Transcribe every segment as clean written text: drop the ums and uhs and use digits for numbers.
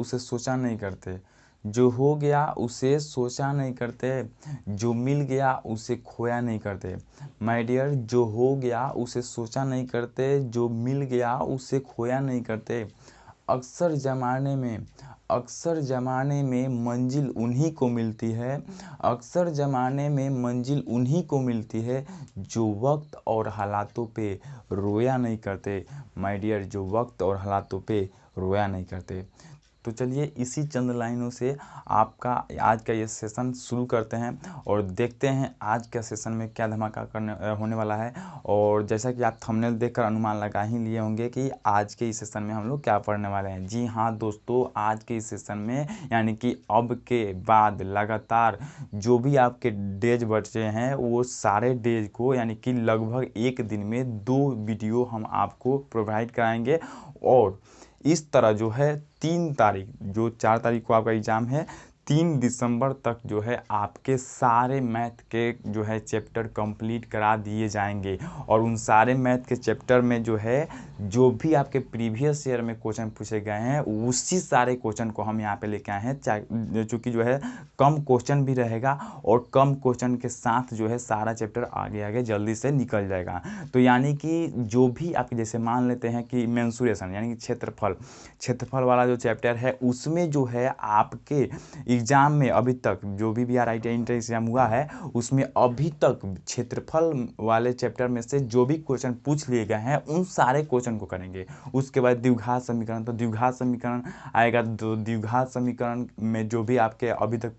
उसे सोचा नहीं करते, जो हो गया उसे सोचा नहीं करते, जो मिल गया उसे खोया नहीं करते। माय डियर, जो हो गया उसे सोचा नहीं करते, जो मिल गया उसे खोया नहीं करते। अक्सर ज़माने में मंजिल उन्हीं को मिलती है, अक्सर ज़माने में मंजिल उन्हीं को मिलती है, जो वक्त और हालातों पे रोया नहीं करते। माय डियर, जो वक्त और हालातों पे रोया नहीं करते। तो चलिए इसी चंद लाइनों से आपका आज का ये सेशन शुरू करते हैं और देखते हैं आज के सेशन में क्या धमाका होने वाला है। और जैसा कि आप थंबनेल देखकर अनुमान लगा ही लिए होंगे कि आज के इस सेशन में हम लोग क्या पढ़ने वाले हैं। जी हाँ दोस्तों, आज के इस सेशन में यानी कि अब के बाद लगातार जो भी आपके डेज बचे हैं वो सारे डेज को यानी कि लगभग एक दिन में 2 वीडियो हम आपको प्रोवाइड कराएंगे। और इस तरह जो है 3 तारीख, जो 4 तारीख को आपका एग्ज़ाम है, 3 दिसंबर तक जो है आपके सारे मैथ के जो है चैप्टर कंप्लीट करा दिए जाएंगे। और उन सारे मैथ के चैप्टर में जो है जो भी आपके प्रीवियस ईयर में क्वेश्चन पूछे गए हैं उसी सारे क्वेश्चन को हम यहाँ पे लेके आए हैं। चूँकि जो है कम क्वेश्चन भी रहेगा और कम क्वेश्चन के साथ जो है सारा चैप्टर आगे आगे जल्दी से निकल जाएगा। तो यानी कि जो भी आप जैसे मान लेते हैं कि मेंसुरेशन यानी कि क्षेत्रफल वाला जो चैप्टर है उसमें जो है आपके एग्ज़ाम में अभी तक जो भी बिहार ITI इंटर एग्ज़ाम हुआ है उसमें अभी तक क्षेत्रफल वाले चैप्टर में से जो भी क्वेश्चन पूछ लिए गए हैं उन सारे क्वेश्चन को करेंगे। उसके बाद द्विघात समीकरण, तो द्विघात समीकरण आएगा। तो द्विघात समीकरण में जो भी आपके अभी तक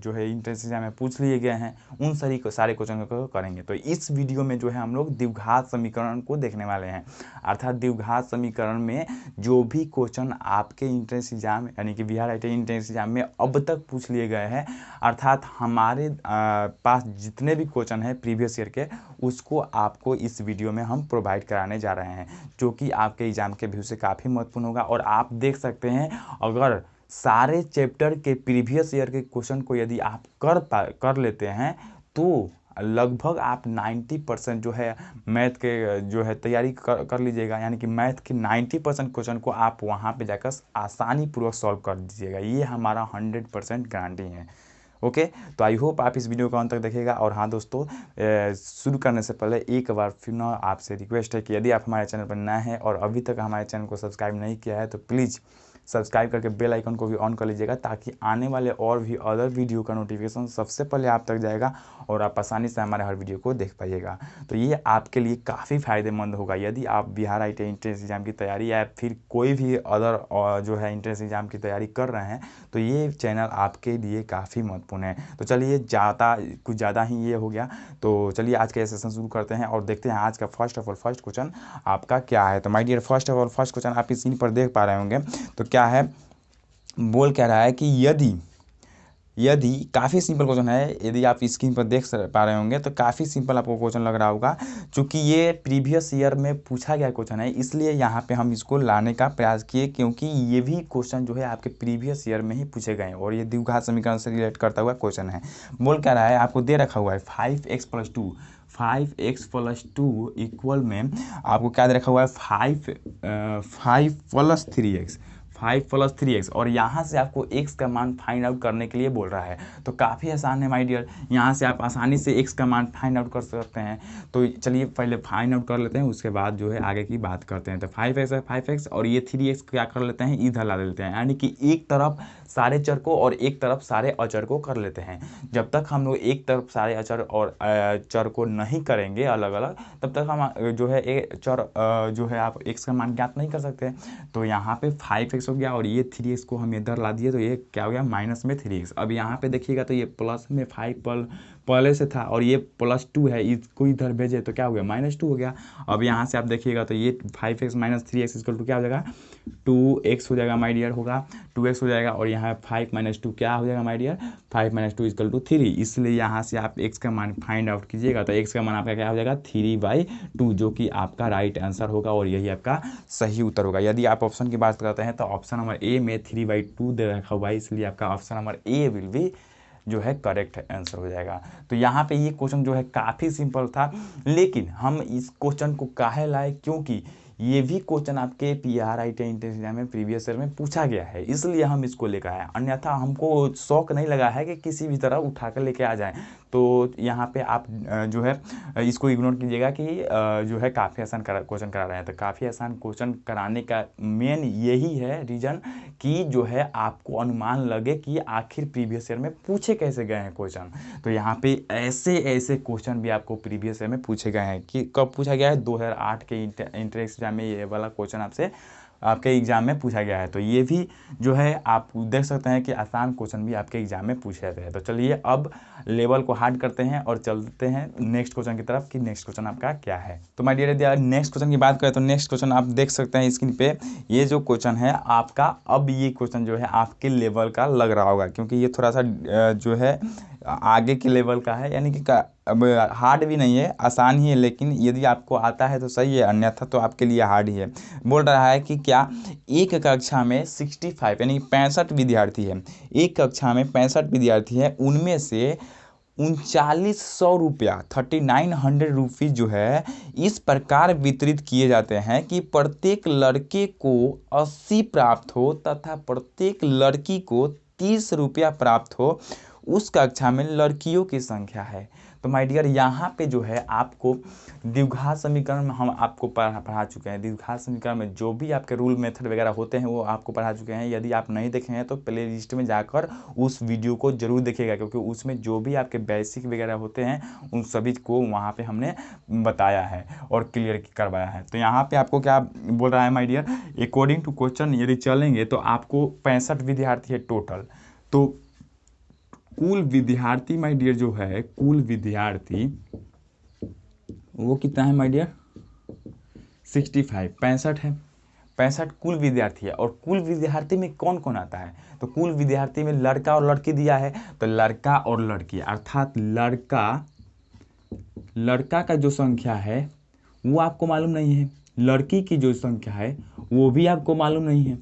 जो है इंट्रेंस एग्जाम में पूछ लिए गए हैं उन सारे क्वेश्चन को करेंगे। तो इस वीडियो में जो है हम लोग द्विघात समीकरण को देखने वाले हैं। अर्थात द्विघात समीकरण में जो भी क्वेश्चन आपके इंट्रेंस एग्जाम यानी कि बिहार ITI इंट्रेंस एग्जाम में अब तक पूछ लिए गए हैं, अर्थात हमारे पास जितने भी क्वेश्चन हैं प्रीवियस ईयर के उसको आपको इस वीडियो में हम प्रोवाइड कराने जा रहे हैं, जो कि आपके एग्ज़ाम के व्यू से काफ़ी महत्वपूर्ण होगा। और आप देख सकते हैं अगर सारे चैप्टर के प्रीवियस ईयर के क्वेश्चन को यदि आप कर लेते हैं तो लगभग आप 90% जो है मैथ के जो है तैयारी कर लीजिएगा। यानी कि मैथ के 90% क्वेश्चन को आप वहाँ पे जाकर आसानी पूर्वक सॉल्व कर दीजिएगा। ये हमारा 100% गारंटी है। ओके, तो आई होप आप इस वीडियो को अंत तक देखिएगा। और हाँ दोस्तों, शुरू करने से पहले एक बार फिर ना आपसे रिक्वेस्ट है कि यदि आप हमारे चैनल पर नए हैं और अभी तक हमारे चैनल को सब्सक्राइब नहीं किया है तो प्लीज़ सब्सक्राइब करके बेल आइकन को भी ऑन कर लीजिएगा, ताकि आने वाले और भी अदर वीडियो का नोटिफिकेशन सबसे पहले आप तक जाएगा और आप आसानी से हमारे हर वीडियो को देख पाइएगा। तो ये आपके लिए काफ़ी फ़ायदेमंद होगा यदि आप बिहार ITI एंट्रेंस एग्ज़ाम की तैयारी या फिर कोई भी अदर जो है एंट्रेंस एग्ज़ाम की तैयारी कर रहे हैं तो ये चैनल आपके लिए काफ़ी महत्वपूर्ण है। तो चलिए कुछ ज़्यादा ही ये हो गया, तो चलिए आज का सेशन शुरू करते हैं और देखते हैं आज का फर्स्ट क्वेश्चन आपका क्या है। तो माय डियर, फर्स्ट क्वेश्चन आप स्क्रीन पर देख पा रहे होंगे। तो क्या है, बोल क्या रहा है कि यदि काफ़ी सिंपल क्वेश्चन है, यदि आप स्क्रीन पर देख पा रहे होंगे तो काफ़ी सिंपल आपको क्वेश्चन लग रहा होगा। चूँकि ये प्रीवियस ईयर में पूछा गया क्वेश्चन है इसलिए यहाँ पे हम इसको लाने का प्रयास किए, क्योंकि ये भी क्वेश्चन जो है आपके प्रीवियस ईयर में ही पूछे गए हैं और ये द्विघात समीकरण से रिलेट करता हुआ क्वेश्चन है। बोल क्या रहा है, आपको दे रखा हुआ है 5x + 2 इक्वल में आपको क्या दे रखा हुआ है 5 + 3x और यहाँ से आपको x का मान फाइंड आउट करने के लिए बोल रहा है। तो काफ़ी आसान है माय डियर, यहाँ से आप आसानी से x का मान फाइंड आउट कर सकते हैं। तो चलिए पहले फाइंड आउट कर लेते हैं, उसके बाद जो है आगे की बात करते हैं। तो 5x है 5x और ये 3x क्या कर लेते हैं, इधर ला देते हैं। यानी कि एक तरफ सारे चर को और एक तरफ सारे अचर को कर लेते हैं। जब तक हम लोग एक तरफ सारे अचर और चर को नहीं करेंगे अलग अलग, तब तक हम जो है चर जो है आप x का मान ज्ञात नहीं कर सकते। तो यहाँ पे 5x हो गया और ये 3x को हम इधर ला दिए तो ये क्या हो गया माइनस में 3x। अब यहाँ पे देखिएगा तो ये प्लस में 5 पहले से था और ये +2 है, इसको इधर भेजे तो क्या हो गया -2 हो गया। अब यहाँ से आप देखिएगा तो ये 5x - 3x = क्या हो जाएगा 2x हो जाएगा माय डियर, होगा 2x हो जाएगा। और यहाँ 5 - 2 क्या हो जाएगा माय डियर 5 - 2 = 3। इसलिए यहाँ से आप x का मान फाइंड आउट कीजिएगा तो x का मान आपका क्या हो जाएगा 3/2, जो कि आपका राइट आंसर होगा और यही आपका सही उत्तर होगा। यदि आप ऑप्शन की बात करते हैं तो ऑप्शन नंबर ए में 3/2 दे रखा हुआ है, इसलिए आपका option number A will be जो है करेक्ट आंसर हो जाएगा। तो यहाँ पे ये क्वेश्चन जो है काफ़ी सिंपल था, लेकिन हम इस क्वेश्चन को काहे लाए, क्योंकि ये भी क्वेश्चन आपके PRIT एंट्रेंस एग्जाम में प्रीवियस ईयर में पूछा गया है, इसलिए हम इसको लेकर आए। अन्यथा हमको शौक नहीं लगा है कि किसी भी तरह उठा कर लेके आ जाएं। तो यहाँ पे आप जो है इसको इग्नोर कीजिएगा कि जो है काफ़ी आसान क्वेश्चन करा रहे हैं। तो काफ़ी आसान क्वेश्चन कराने का मेन यही है रीज़न कि जो है आपको अनुमान लगे कि आखिर प्रीवियस ईयर में पूछे कैसे गए हैं क्वेश्चन। तो यहाँ पे ऐसे ऐसे क्वेश्चन भी आपको प्रीवियस ईयर में पूछे गए हैं कि कब पूछा गया है, 2008 के एंट्रेंस एग्जाम में ये वाला क्वेश्चन आपसे आपके एग्ज़ाम में पूछा गया है। तो ये भी जो है आप देख सकते हैं कि आसान क्वेश्चन भी आपके एग्ज़ाम में पूछे जाते हैं। तो चलिए अब लेवल को हार्ड करते हैं और चलते हैं नेक्स्ट क्वेश्चन की तरफ कि नेक्स्ट क्वेश्चन आपका क्या है। तो माय डियर यदि नेक्स्ट क्वेश्चन की बात करें तो नेक्स्ट क्वेश्चन आप देख सकते हैं स्क्रीन पे, ये जो क्वेश्चन है आपका, अब ये क्वेश्चन जो है आपके लेवल का लग रहा होगा क्योंकि ये थोड़ा सा जो है आगे के लेवल का है, यानी कि अब हार्ड भी नहीं है, आसान ही है, लेकिन यदि आपको आता है तो सही है, अन्यथा तो आपके लिए हार्ड ही है। बोल रहा है कि क्या एक कक्षा में 65 यानी 65 विद्यार्थी है, एक कक्षा में 65 विद्यार्थी है, उनमें से 3900 रुपया 3900 रुपीज़ जो है इस प्रकार वितरित किए जाते हैं कि प्रत्येक लड़के को 80 प्राप्त हो तथा प्रत्येक लड़की को 30 रुपया प्राप्त हो। उस कक्षा में लड़कियों की संख्या है। तो माय डियर यहाँ पे जो है आपको द्विघात समीकरण में हम आपको पढ़ा चुके हैं। द्विघात समीकरण में जो भी आपके रूल मेथड वगैरह होते हैं वो आपको पढ़ा चुके हैं। यदि आप नहीं देखे हैं तो प्ले लिस्ट में जाकर उस वीडियो को जरूर देखिएगा, क्योंकि उसमें जो भी आपके बेसिक वगैरह होते हैं उन सभी को वहाँ पे हमने बताया है और क्लियर करवाया है। तो यहाँ पे आपको क्या बोल रहा है my dear, according to question यदि चलेंगे तो आपको 65 विद्यार्थी है टोटल। तो कुल विद्यार्थी माय डियर जो है, कुल विद्यार्थी वो कितना है माय डियर, 65 65 है, 65 कुल विद्यार्थी है। और कुल विद्यार्थी में कौन कौन आता है, तो कुल विद्यार्थी में लड़का और लड़की दिया है, तो लड़का और लड़की अर्थात लड़का का जो संख्या है वो आपको मालूम नहीं है, लड़की की जो संख्या है वो भी आपको मालूम नहीं है।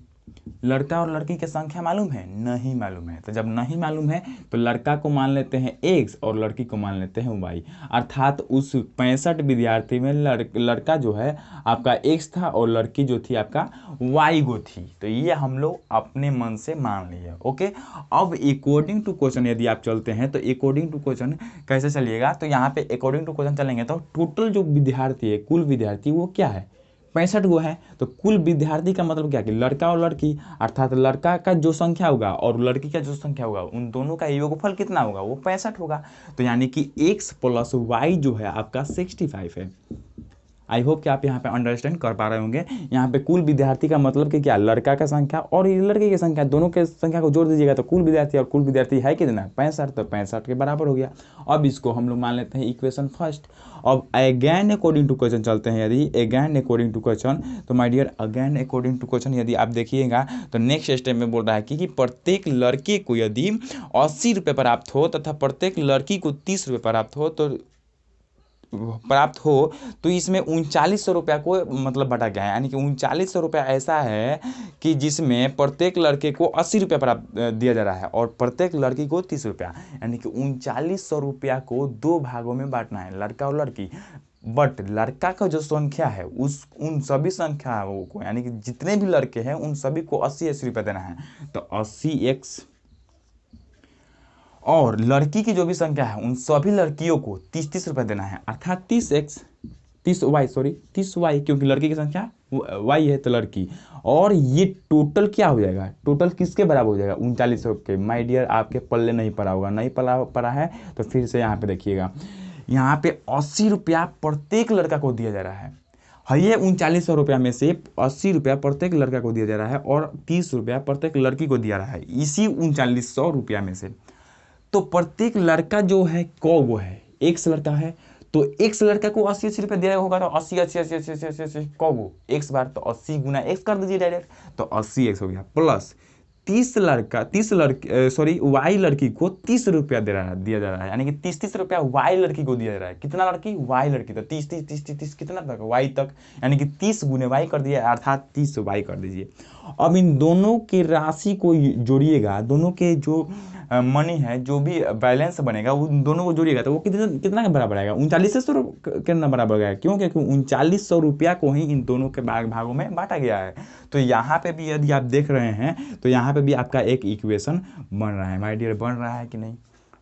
लड़का और लड़की की संख्या मालूम है, नहीं मालूम है। तो जब नहीं मालूम है तो लड़का को मान लेते हैं x और लड़की को मान लेते हैं y, अर्थात उस 65 विद्यार्थी में लड़का जो है आपका x था और लड़की जो थी आपका y गो थी। तो ये हम लोग अपने मन से मान लिए। ओके, अब अकॉर्डिंग टू क्वेश्चन यदि आप चलते हैं तो अकॉर्डिंग टू क्वेश्चन कैसे चलिएगा, तो यहाँ पे अकॉर्डिंग टू क्वेश्चन चलेंगे तो टोटल जो विद्यार्थी है, कुल विद्यार्थी वो क्या है, 65 गो है। तो कुल विद्यार्थी का मतलब क्या कि लड़का और लड़की, अर्थात लड़का का जो संख्या होगा और लड़की का जो संख्या होगा उन दोनों का योगफल कितना होगा, वो 65 होगा। तो यानी कि x प्लस y जो है आपका 65 है। आई होप कि आप यहाँ पे अंडरस्टैंड कर पा रहे होंगे। यहाँ पे कुल विद्यार्थी का मतलब कि क्या, लड़का का संख्या और लड़के की संख्या, दोनों के संख्या को जोड़ दीजिएगा तो कुल विद्यार्थी, और कुल विद्यार्थी है कितना 65, तो 65 के बराबर हो गया। अब इसको हम लोग मान लेते हैं इक्वेशन फर्स्ट। अब अगेन अकॉर्डिंग टू क्वेश्चन चलते हैं। यदि अगेन अकॉर्डिंग टू क्वेश्चन, तो my dear again according to question यदि आप देखिएगा तो नेक्स्ट स्टेप में बोल रहा है कि प्रत्येक लड़के को यदि 80 रुपये प्राप्त हो तथा प्रत्येक लड़की को 30 रुपये प्राप्त हो तो इसमें 3900 रुपया को मतलब बटा गया है, यानी कि 3900 रुपया ऐसा है कि जिसमें प्रत्येक लड़के को 80 रुपया प्राप्त दिया जा रहा है और प्रत्येक लड़की को 30 रुपया, यानी कि 3900 रुपया को 2 भागों में बांटना है, लड़का और लड़की। बट लड़का का जो संख्या है उन सभी संख्याओं को, यानी कि जितने भी लड़के हैं उन सभी को 80-80 रुपया देना है। तो 80x, और लड़की की जो भी संख्या है उन सभी लड़कियों को 30-30 रुपये देना है, अर्थात 30y, क्योंकि लड़की की संख्या y है तो लड़की। और ये टोटल क्या हो जाएगा, टोटल किसके बराबर हो जाएगा, 3900 के। माय डियर आपके पल्ले नहीं पड़ा होगा, नहीं पड़ा है तो फिर से यहाँ पे देखिएगा, यहाँ पे 80 रुपया प्रत्येक लड़का को दिया जा रहा है। ये 3900 रुपया में से 80 रुपया प्रत्येक लड़का को दिया जा रहा है और 30 रुपया प्रत्येक लड़की को दिया रहा है इसी 3900 रुपया में से। तो प्रत्येक लड़का जो है वो है, x लड़का है तो x लड़का को 80-80 रुपये दिया होगा, तो 80-80 को x बार, तो 80 गुना x कर दीजिए डायरेक्ट, तो 80x हो गया। प्लस 30 y लड़की को 30 रुपया दिया जा रहा है, यानी कि 30-30 रुपया y लड़की को दिया जा रहा है। कितना लड़की, y लड़की, तो 30 कितना तक, y तक, यानी कि 30 गुने y कर दिए, अर्थात 30y कर दीजिए। अब इन दोनों की राशि को जोड़िएगा, दोनों के जो मनी है, जो भी बैलेंस बनेगा उन दोनों को जोड़िएगा तो वो कितना कितना के बराबर आएगा, 3900 कितना बराबर आएगा। क्यों? क्योंकि 3900 रुपया को ही इन दोनों के भागों में बांटा गया है। तो यहाँ पे भी यदि आप देख रहे हैं तो यहाँ पे भी आपका एक इक्वेशन बन रहा है माय डियर, बन रहा है कि नहीं,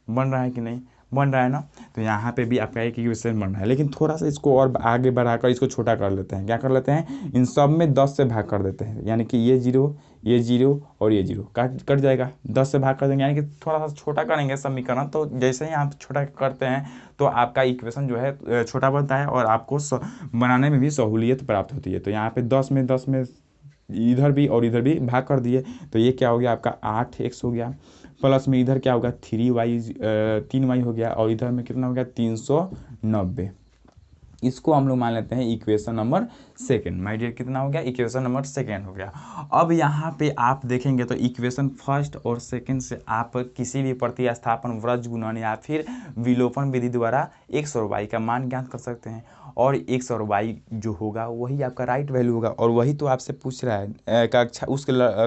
बन रहा है कि नहीं, बन रहा है ना। तो यहाँ पे भी आपका एक इक्वेशन बन रहा है, लेकिन थोड़ा सा इसको और आगे बढ़ाकर इसको छोटा कर लेते हैं। क्या कर लेते हैं, इन सब में 10 से भाग कर देते हैं, यानी कि ये जीरो और ये जीरो कट जाएगा, 10 से भाग कर देंगे, यानी कि थोड़ा सा छोटा करेंगे समीकरण। तो जैसे ही आप छोटा करते हैं तो आपका इक्वेशन जो है छोटा बनता है और आपको बनाने में भी सहूलियत प्राप्त होती है। तो यहाँ पे 10 में इधर भी और इधर भी भाग कर दिए, तो ये क्या हो गया आपका 8x हो गया, प्लस में इधर क्या होगा 3y हो गया, और इधर में कितना हो गया 390। इसको हम लोग मान लेते हैं equation number second. My dear कितना हो गया, इक्वेशन नंबर सेकेंड हो गया। अब यहाँ पे आप देखेंगे तो इक्वेशन फर्स्ट और सेकेंड से आप किसी भी प्रतिस्थापन, व्रज गुणन या फिर विलोपन विधि द्वारा x और y का मान ज्ञात कर सकते हैं, और x और y जो होगा वही आपका राइट वैल्यू होगा। और वही तो आपसे पूछ रहा है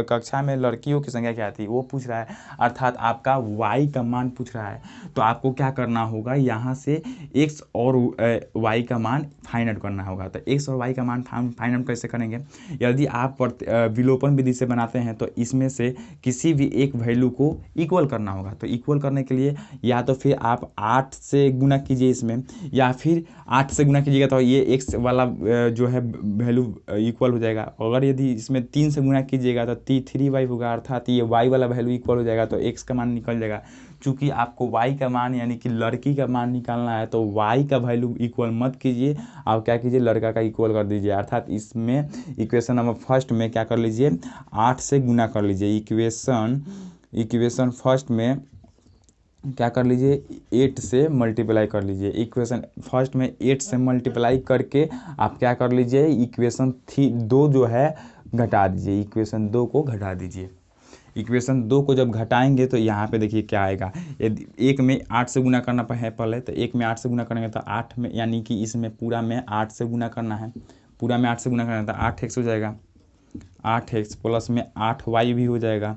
कक्षा में लड़कियों की संख्या क्या थी वो पूछ रहा है, अर्थात आपका y का मान पूछ रहा है। तो आपको क्या करना होगा, यहाँ से x और y का मान फाइंड आउट करना होगा। तो x और y का मान फाइंड आउट कैसे करेंगे, यदि आप विलोपन विधि से बनाते हैं तो इसमें से किसी भी एक वैल्यू को इक्वल करना होगा। तो इक्वल करने के लिए या तो फिर आप 8 से गुना कीजिए इसमें, या फिर 8 से गुना कीजिएगा तो ये x वाला जो है वैल्यू इक्वल हो जाएगा। अगर यदि इसमें 3 से गुना कीजिएगा तो 3y होगा, अर्थात ये y वाला वैल्यू इक्वल हो जाएगा, तो x का मान निकल जाएगा। चूँकि आपको y का मान यानी कि लड़की का मान निकालना है तो y का वैल्यू इक्वल मत कीजिए, आप क्या कीजिए लड़का का इक्वल कर दीजिए। अर्थात इसमें इक्वेशन नंबर फर्स्ट में क्या कर लीजिए 8 से गुना कर लीजिए। इक्वेशन फर्स्ट में क्या कर लीजिए 8 से मल्टीप्लाई कर लीजिए। इक्वेशन फर्स्ट में 8 से मल्टीप्लाई करके आप क्या कर लीजिए इक्वेशन 2 जो है घटा दीजिए, इक्वेशन 2 को घटा दीजिए। इक्वेशन 2 को जब घटाएंगे तो यहाँ पे देखिए क्या आएगा, यदि एक में 8 से गुना करना है पहले, तो एक में 8 से गुना करेंगे तो 8 में, यानी कि इसमें पूरा में 8 से गुना करना है, पूरा में 8 से गुना करना है तो 8x हो जाएगा, 8x प्लस में 8y भी हो जाएगा।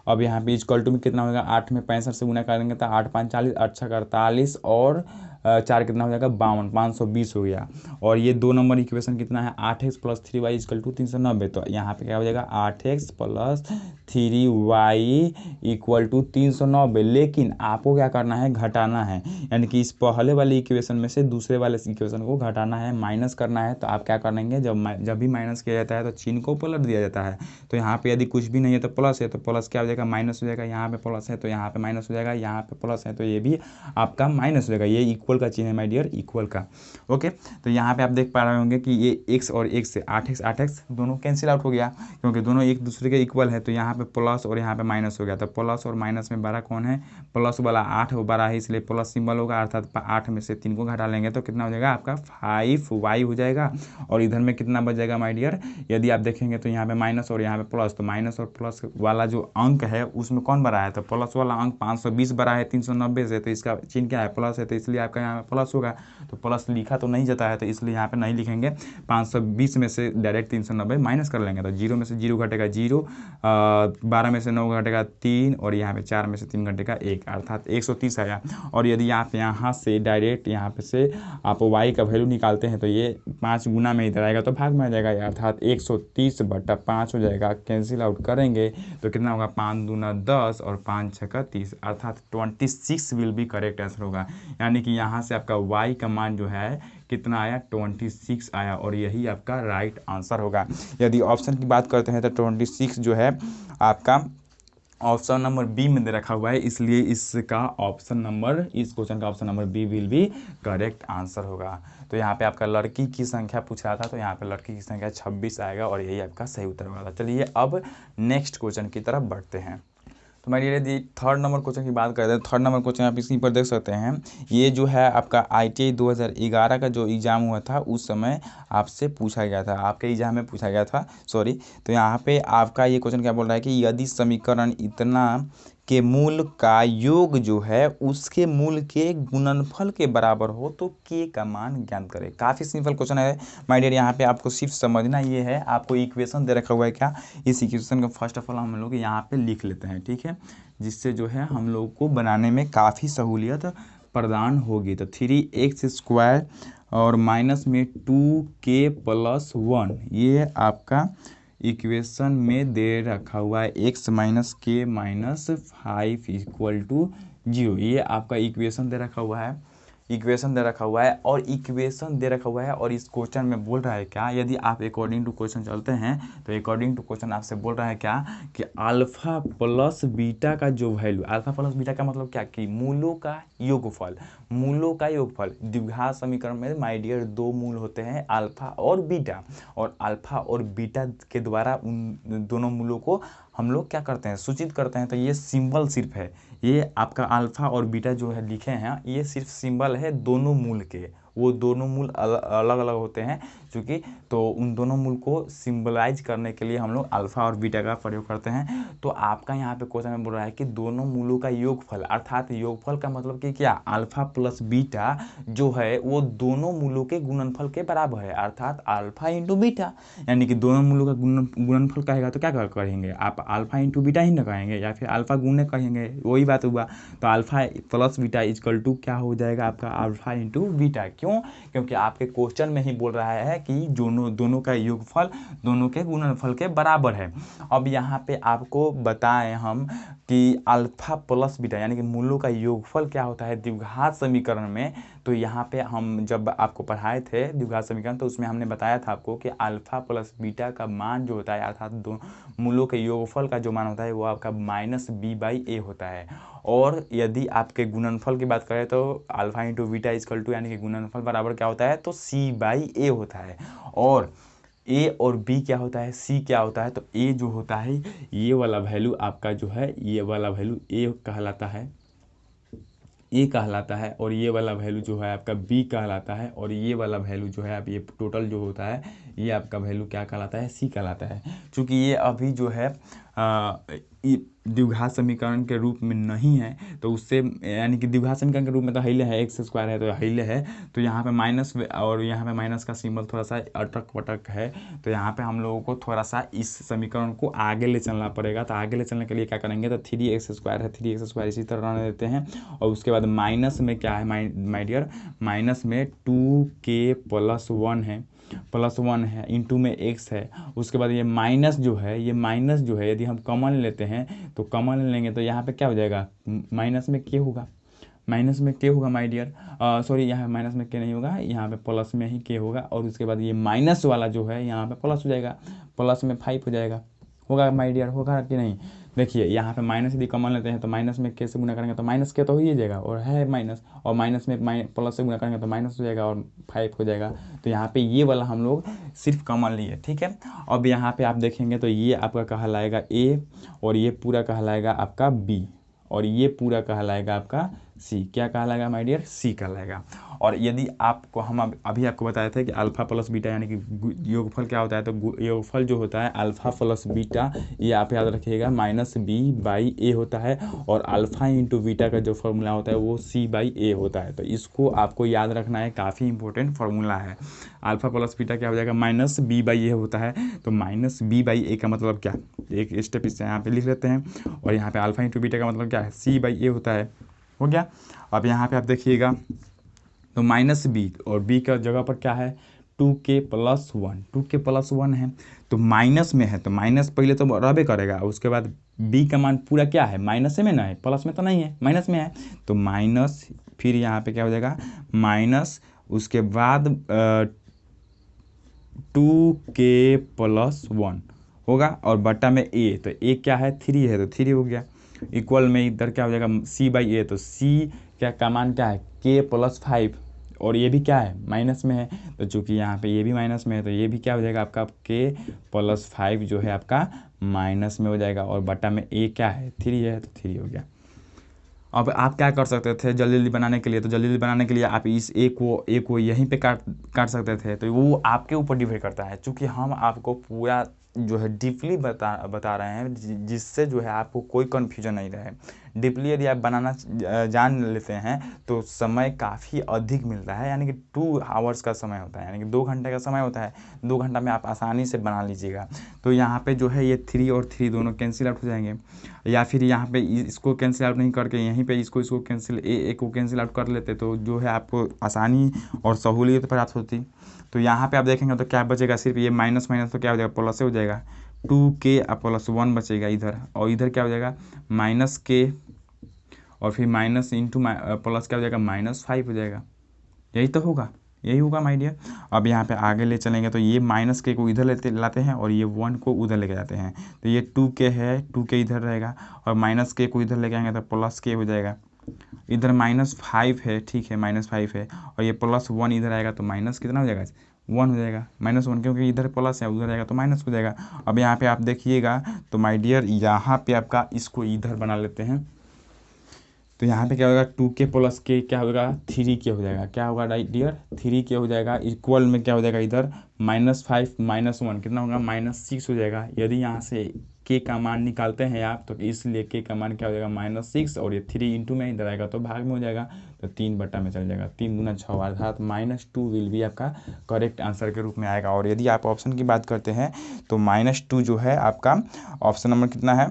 अब यहाँ पे इक्वल टू में कितना होगा, 8 में 65 से गुना करेंगे तो 8 5 40, 8 6 48 और 4 कितना हो जाएगा 52, 520 हो गया। और ये 2 नंबर इक्वेशन कितना है 8x plus 3y equal to 390। तो यहाँ पे क्या हो जाएगा 8x plus 3y equal to 390। लेकिन आपको क्या करना है घटाना है, यानी कि इस पहले वाले इक्वेशन में से दूसरे वाले इक्वेशन को घटाना है, माइनस करना है। तो आप क्या करेंगे, जब भी माइनस किया जाता है तो चिन्ह को पलट दिया जाता है। तो यहाँ पे यदि कुछ भी नहीं है तो प्लस है तो प्लस क्या हो जाएगा माइनस हो जाएगा, यहाँ पे प्लस है तो यहाँ पे माइनस हो जाएगा, यहाँ पे प्लस है तो ये भी आपका माइनस हो जाएगा। ये इक्वल का चिन्ह है माय डियर, इक्वल का। ओके, तो यहाँ पे आप देख पा रहे होंगे कि ये x और x से 8x दोनों कैंसिल आउट हो गया, क्योंकि दोनों एक दूसरे के इक्वल है। तो यहाँ पे प्लस और यहाँ पे माइनस हो गया, तो प्लस और माइनस में बड़ा कौन है, प्लस वाला 8 बड़ा है, इसलिए प्लस सिंबल होगा। अर्थात 8 में से 3 को घटा लेंगे तो कितना हो जाएगा आपका 5y हो जाएगा। और इधर में कितना बच जाएगा माय डियर, यदि आप देखेंगे तो यहाँ पे माइनस और यहाँ पे प्लस, तो माइनस और प्लस वाला जो अंक है उसमें कौन बड़ा है, तो प्लस वाला अंक 520 बड़ा है 390 से, तो इसका चिन्ह क्या है प्लस है, तो इसलिए आपका यहाँ पे प्लस होगा। तो प्लस लिखा तो नहीं जाता है तो इसलिए यहाँ पे नहीं लिखेंगे, 520 में से डायरेक्ट 390 माइनस कर लेंगे। तो 0 में से 0 घटेगा 0, 12 में से 9 घटेगा 3, और यहाँ पे 4 में से 3 घटेगा 1, अर्थात 130 आया। और यदि आप यहाँ से डायरेक्ट यहाँ पे से आप y का वैल्यू निकालते हैं तो ये 5 गुना में इधर आएगा तो भाग में आ जाएगा, अर्थात 130/5 हो जाएगा। कैंसिल आउट करेंगे तो कितना होगा 5 दूना 10 और 5 6 का 30, अर्थात 26 विल बी करेक्ट आंसर होगा। यानी कि यहाँ से आपका y का मान जो है कितना आया 26 आया, और यही आपका राइट आंसर होगा। यदि ऑप्शन की बात करते हैं तो 26 जो है आपका ऑप्शन नंबर बी में दे रखा हुआ है, इसलिए इसका ऑप्शन नंबर, इस क्वेश्चन का option number B will be correct answer होगा। तो यहाँ पे आपका लड़की की संख्या पूछ रहा था, तो यहाँ पे लड़की की संख्या 26 आएगा और यही आपका सही उत्तर होगा। चलिए अब नेक्स्ट क्वेश्चन की तरफ बढ़ते हैं। तो मैं यदि थर्ड नंबर क्वेश्चन की बात करते हैं, थर्ड नंबर क्वेश्चन आप इसी पर देख सकते हैं। ये जो है आपका ITI 2011 का जो एग्ज़ाम हुआ था उस समय आपसे पूछा गया था, आपके एग्जाम में पूछा गया था, सॉरी। तो यहाँ पे आपका ये क्वेश्चन क्या बोल रहा है कि यदि समीकरण इतना के मूल का योग जो है उसके मूल के गुणनफल के बराबर हो तो के का मान ज्ञात करें। काफ़ी सिंपल क्वेश्चन है माय डियर। यहाँ पे आपको सिर्फ समझना ये है, आपको इक्वेशन दे रखा हुआ है क्या, इस इक्वेशन को फर्स्ट ऑफ ऑल हम लोग यहाँ पे लिख लेते हैं, ठीक है, जिससे जो है हम लोग को बनाने में काफ़ी सहूलियत प्रदान होगी। तो 3x² और माइनस में 2k+1 ये आपका इक्वेशन में दे रखा हुआ है। x माइनस के माइनस 5 = 0, ये आपका इक्वेशन दे रखा हुआ है, इक्वेशन दे रखा हुआ है। और इक्वेशन दे रखा हुआ है और इस क्वेश्चन में बोल रहा है क्या, यदि आप अकॉर्डिंग टू क्वेश्चन चलते हैं तो अकॉर्डिंग टू क्वेश्चन आपसे बोल रहा है क्या कि अल्फा प्लस बीटा का जो वैल्यू, अल्फा प्लस बीटा का मतलब क्या कि मूलों का योगफल, मूलों का योगफल। द्विघात समीकरण में माय डियर दो मूल होते हैं अल्फा और बीटा, और अल्फा और बीटा के द्वारा उन दोनों मूलों को हम लोग क्या करते हैं, सूचित करते हैं। तो ये सिंबल सिर्फ है, ये आपका अल्फा और बीटा जो है लिखे हैं ये सिर्फ सिंबल है दोनों मूल के, वो दोनों मूल अलग अलग होते हैं क्योंकि, तो उन दोनों मूल को सिंबलाइज करने के लिए हम लोग अल्फा और बीटा का प्रयोग करते हैं। तो आपका यहाँ पे क्वेश्चन में बोल रहा है कि दोनों मूलों का योगफल, अर्थात योगफल का मतलब कि क्या, अल्फा प्लस बीटा जो है वो दोनों मूलों के गुणनफल के बराबर है, अर्थात अल्फा इंटू बीटा। यानी कि दोनों मूलों का गुणनफल कहेगा तो क्या करेंगे आप, अल्फा इंटू बीटा ही ना कहेंगे या फिर अल्फा गुणे कहेंगे, वही बात हुआ। तो alpha plus beta equal to क्या हो जाएगा आपका, अल्फा इंटू बीटा। क्यों, क्योंकि आपके क्वेश्चन में ही बोल रहा है कि दोनों का योगफल दोनों के गुणनफल के बराबर है। अब यहाँ पे आपको बताएं हम कि अल्फा प्लस बीटा यानी कि मूलों का योगफल क्या होता है द्विघात समीकरण में। तो यहाँ पे हम जब आपको पढ़ाए थे द्विघात समीकरण तो उसमें हमने बताया था आपको कि अल्फा प्लस बीटा का मान जो होता है, अर्थात दो मूलों के योगफल का जो मान होता है वो आपका -b/a होता है। और यदि आपके गुणनफल की बात करें तो alpha into beta equal to यानी कि गुणनफल बराबर क्या होता है, तो c/a होता है। और a और b क्या होता है, c क्या होता है, तो a जो होता है ये वाला वैल्यू आपका जो है, ये वाला वैल्यू a कहलाता है, ए कहलाता है, और ये वाला वैल्यू जो है आपका बी कहलाता है, और ये वाला वैल्यू जो है आप ये टोटल जो होता है ये आपका वैल्यू क्या कहलाता है, सी कहलाता है। चूँकि ये अभी जो है द्विघात समीकरण के रूप में नहीं है तो उससे, यानी कि द्विघात समीकरण के रूप में तो हिले है, x² है तो हिले है, तो यहाँ पे माइनस और यहाँ पे माइनस का सिंबल थोड़ा सा अटक वटक है। तो यहाँ पे हम लोगों को थोड़ा सा इस समीकरण को आगे ले चलना पड़ेगा। तो आगे ले चलने के लिए क्या करेंगे, तो 3x² है, 3x² इसी तरह रहने देते हैं। और उसके बाद माइनस में क्या है माय डियर, माइनस में 2k+1 है, +1 है, इंटू में x है। उसके बाद ये माइनस जो है, ये माइनस जो है यदि हम कॉमन लेते हैं तो कॉमन लेंगे तो यहाँ पे क्या हो जाएगा, माइनस में के होगा, माइनस में के होगा माय डियर, सॉरी यहाँ माइनस में के नहीं होगा, यहाँ पे प्लस में ही के होगा। और उसके बाद ये माइनस वाला जो है यहाँ पे प्लस हो जाएगा, प्लस में 5 हो जाएगा, होगा माय डियर, होगा कि नहीं। देखिए यहाँ पे माइनस यदि कॉमन लेते हैं तो माइनस में के से गुना करेंगे तो माइनस के तो हो ही जाएगा, और है माइनस, और माइनस में प्लस से गुना करेंगे तो माइनस हो जाएगा और 5 हो जाएगा। तो यहाँ पे ये वाला हम लोग सिर्फ कॉमन लिए, ठीक है। अब यहाँ पे आप देखेंगे तो ये आपका कहलाएगा ए, और ये पूरा कहलाएगा आपका बी, और ये पूरा कहलाएगा आपका सी। क्या कहलाएगा माय डियर, सी कहलाएगा। और यदि आपको हम अभी आपको बताए थे कि अल्फा प्लस बीटा यानी कि योगफल क्या होता है, तो योगफल जो होता है अल्फा प्लस बीटा, ये आप याद रखिएगा -b/a होता है, और अल्फा इंटू बीटा का जो फॉर्मूला होता है वो c/a होता है। तो इसको आपको याद रखना है, काफ़ी इंपॉर्टेंट फार्मूला है। अल्फा प्लस बीटा क्या हो जाएगा, -b/a होता है। तो -b/a का मतलब क्या, एक स्टेप इससे यहाँ पे लिख लेते हैं। और यहाँ पे अल्फा इंटू बीटा का मतलब क्या है, c/a होता है, हो गया। अब यहाँ पे आप देखिएगा तो -b और b का जगह पर क्या है 2k+1, 2k+1 है तो माइनस में है, तो माइनस पहले तो रहबे करेगा। उसके बाद b का मान पूरा क्या है, माइनस में ना है, प्लस में तो नहीं है, माइनस में है। तो माइनस, फिर यहाँ पे क्या हो जाएगा माइनस, उसके बाद 2k+1 होगा, और बटा में a, तो a क्या है 3 है, तो 3 हो गया। इक्वल में इधर क्या हो जाएगा c/a, तो c क्या का मान क्या है k+5, और ये भी क्या है माइनस में है। तो चूंकि यहाँ पे ये भी माइनस में है तो ये भी क्या हो जाएगा आपका k+5 जो है आपका माइनस में हो जाएगा, और बटा में a क्या है 3 है, तो 3 हो गया। अब आप क्या कर सकते थे जल्दी जल्दी बनाने के लिए, तो जल्दी जल्दी बनाने के लिए आप इस एक को यहीं पे काट सकते थे। तो वो आपके ऊपर डिपेंड करता है, क्योंकि हम आपको पूरा जो है डीपली बता रहे हैं जिससे जो है आपको कोई कन्फ्यूजन नहीं रहे। डीपली यदि आप बनाना जान लेते हैं तो समय काफ़ी अधिक मिलता है, यानी कि 2 आवर्स का समय होता है, यानी कि 2 घंटे का समय होता है। 2 घंटा में आप आसानी से बना लीजिएगा। तो यहाँ पे जो है ये 3 और 3 दोनों कैंसिल आउट हो जाएंगे, या फिर यहाँ पे इसको कैंसिल आउट नहीं करके यहीं पे इसको कैंसिल ए को कैंसिल आउट कर लेते तो जो है आपको आसानी और सहूलियत प्राप्त होती। तो यहाँ पे आप देखेंगे तो क्या बचेगा, सिर्फ ये माइनस माइनस तो क्या हो जाएगा, प्लस से हो जाएगा। 2k प्लस 1 बचेगा इधर, और इधर क्या हो जाएगा -k, और फिर माइनस इंटू प्लस क्या हो जाएगा -5 हो जाएगा। यही तो होगा, यही होगा माय डियर। अब यहाँ पे आगे ले चलेंगे तो ये -k को इधर लाते हैं और ये 1 को उधर लेके जाते हैं, तो ये 2k है, 2k इधर रहेगा, और -k को इधर लेके आएंगे तो +k हो जाएगा। इधर -5 है, ठीक है, -5 है, और ये +1 इधर आएगा तो माइनस कितना हो जाएगा, 1 हो जाएगा, -1, क्योंकि इधर प्लस है उधर आएगा तो माइनस हो जाएगा। अब यहाँ पे आप देखिएगा तो माय डियर यहाँ पे आपका इसको इधर बना लेते हैं, तो यहाँ पे क्या होगा 2k प्लस k क्या होगा 3k हो जाएगा। क्या होगा डियर 3k हो जाएगा, इक्वल में क्या हो जाएगा इधर -5 -1 कितना होगा -6 हो जाएगा। यदि यहाँ से k का मान निकालते हैं आप तो इसलिए k का मान क्या हो जाएगा -6, और ये 3 इंटू में इधर आएगा तो भाग में हो जाएगा, तो 3 बटा में चल जाएगा, 3 दूना 6 अर्थात -2 विल भी आपका करेक्ट आंसर के रूप में आएगा। और यदि आप ऑप्शन की बात करते हैं तो -2 जो है आपका ऑप्शन नंबर कितना है,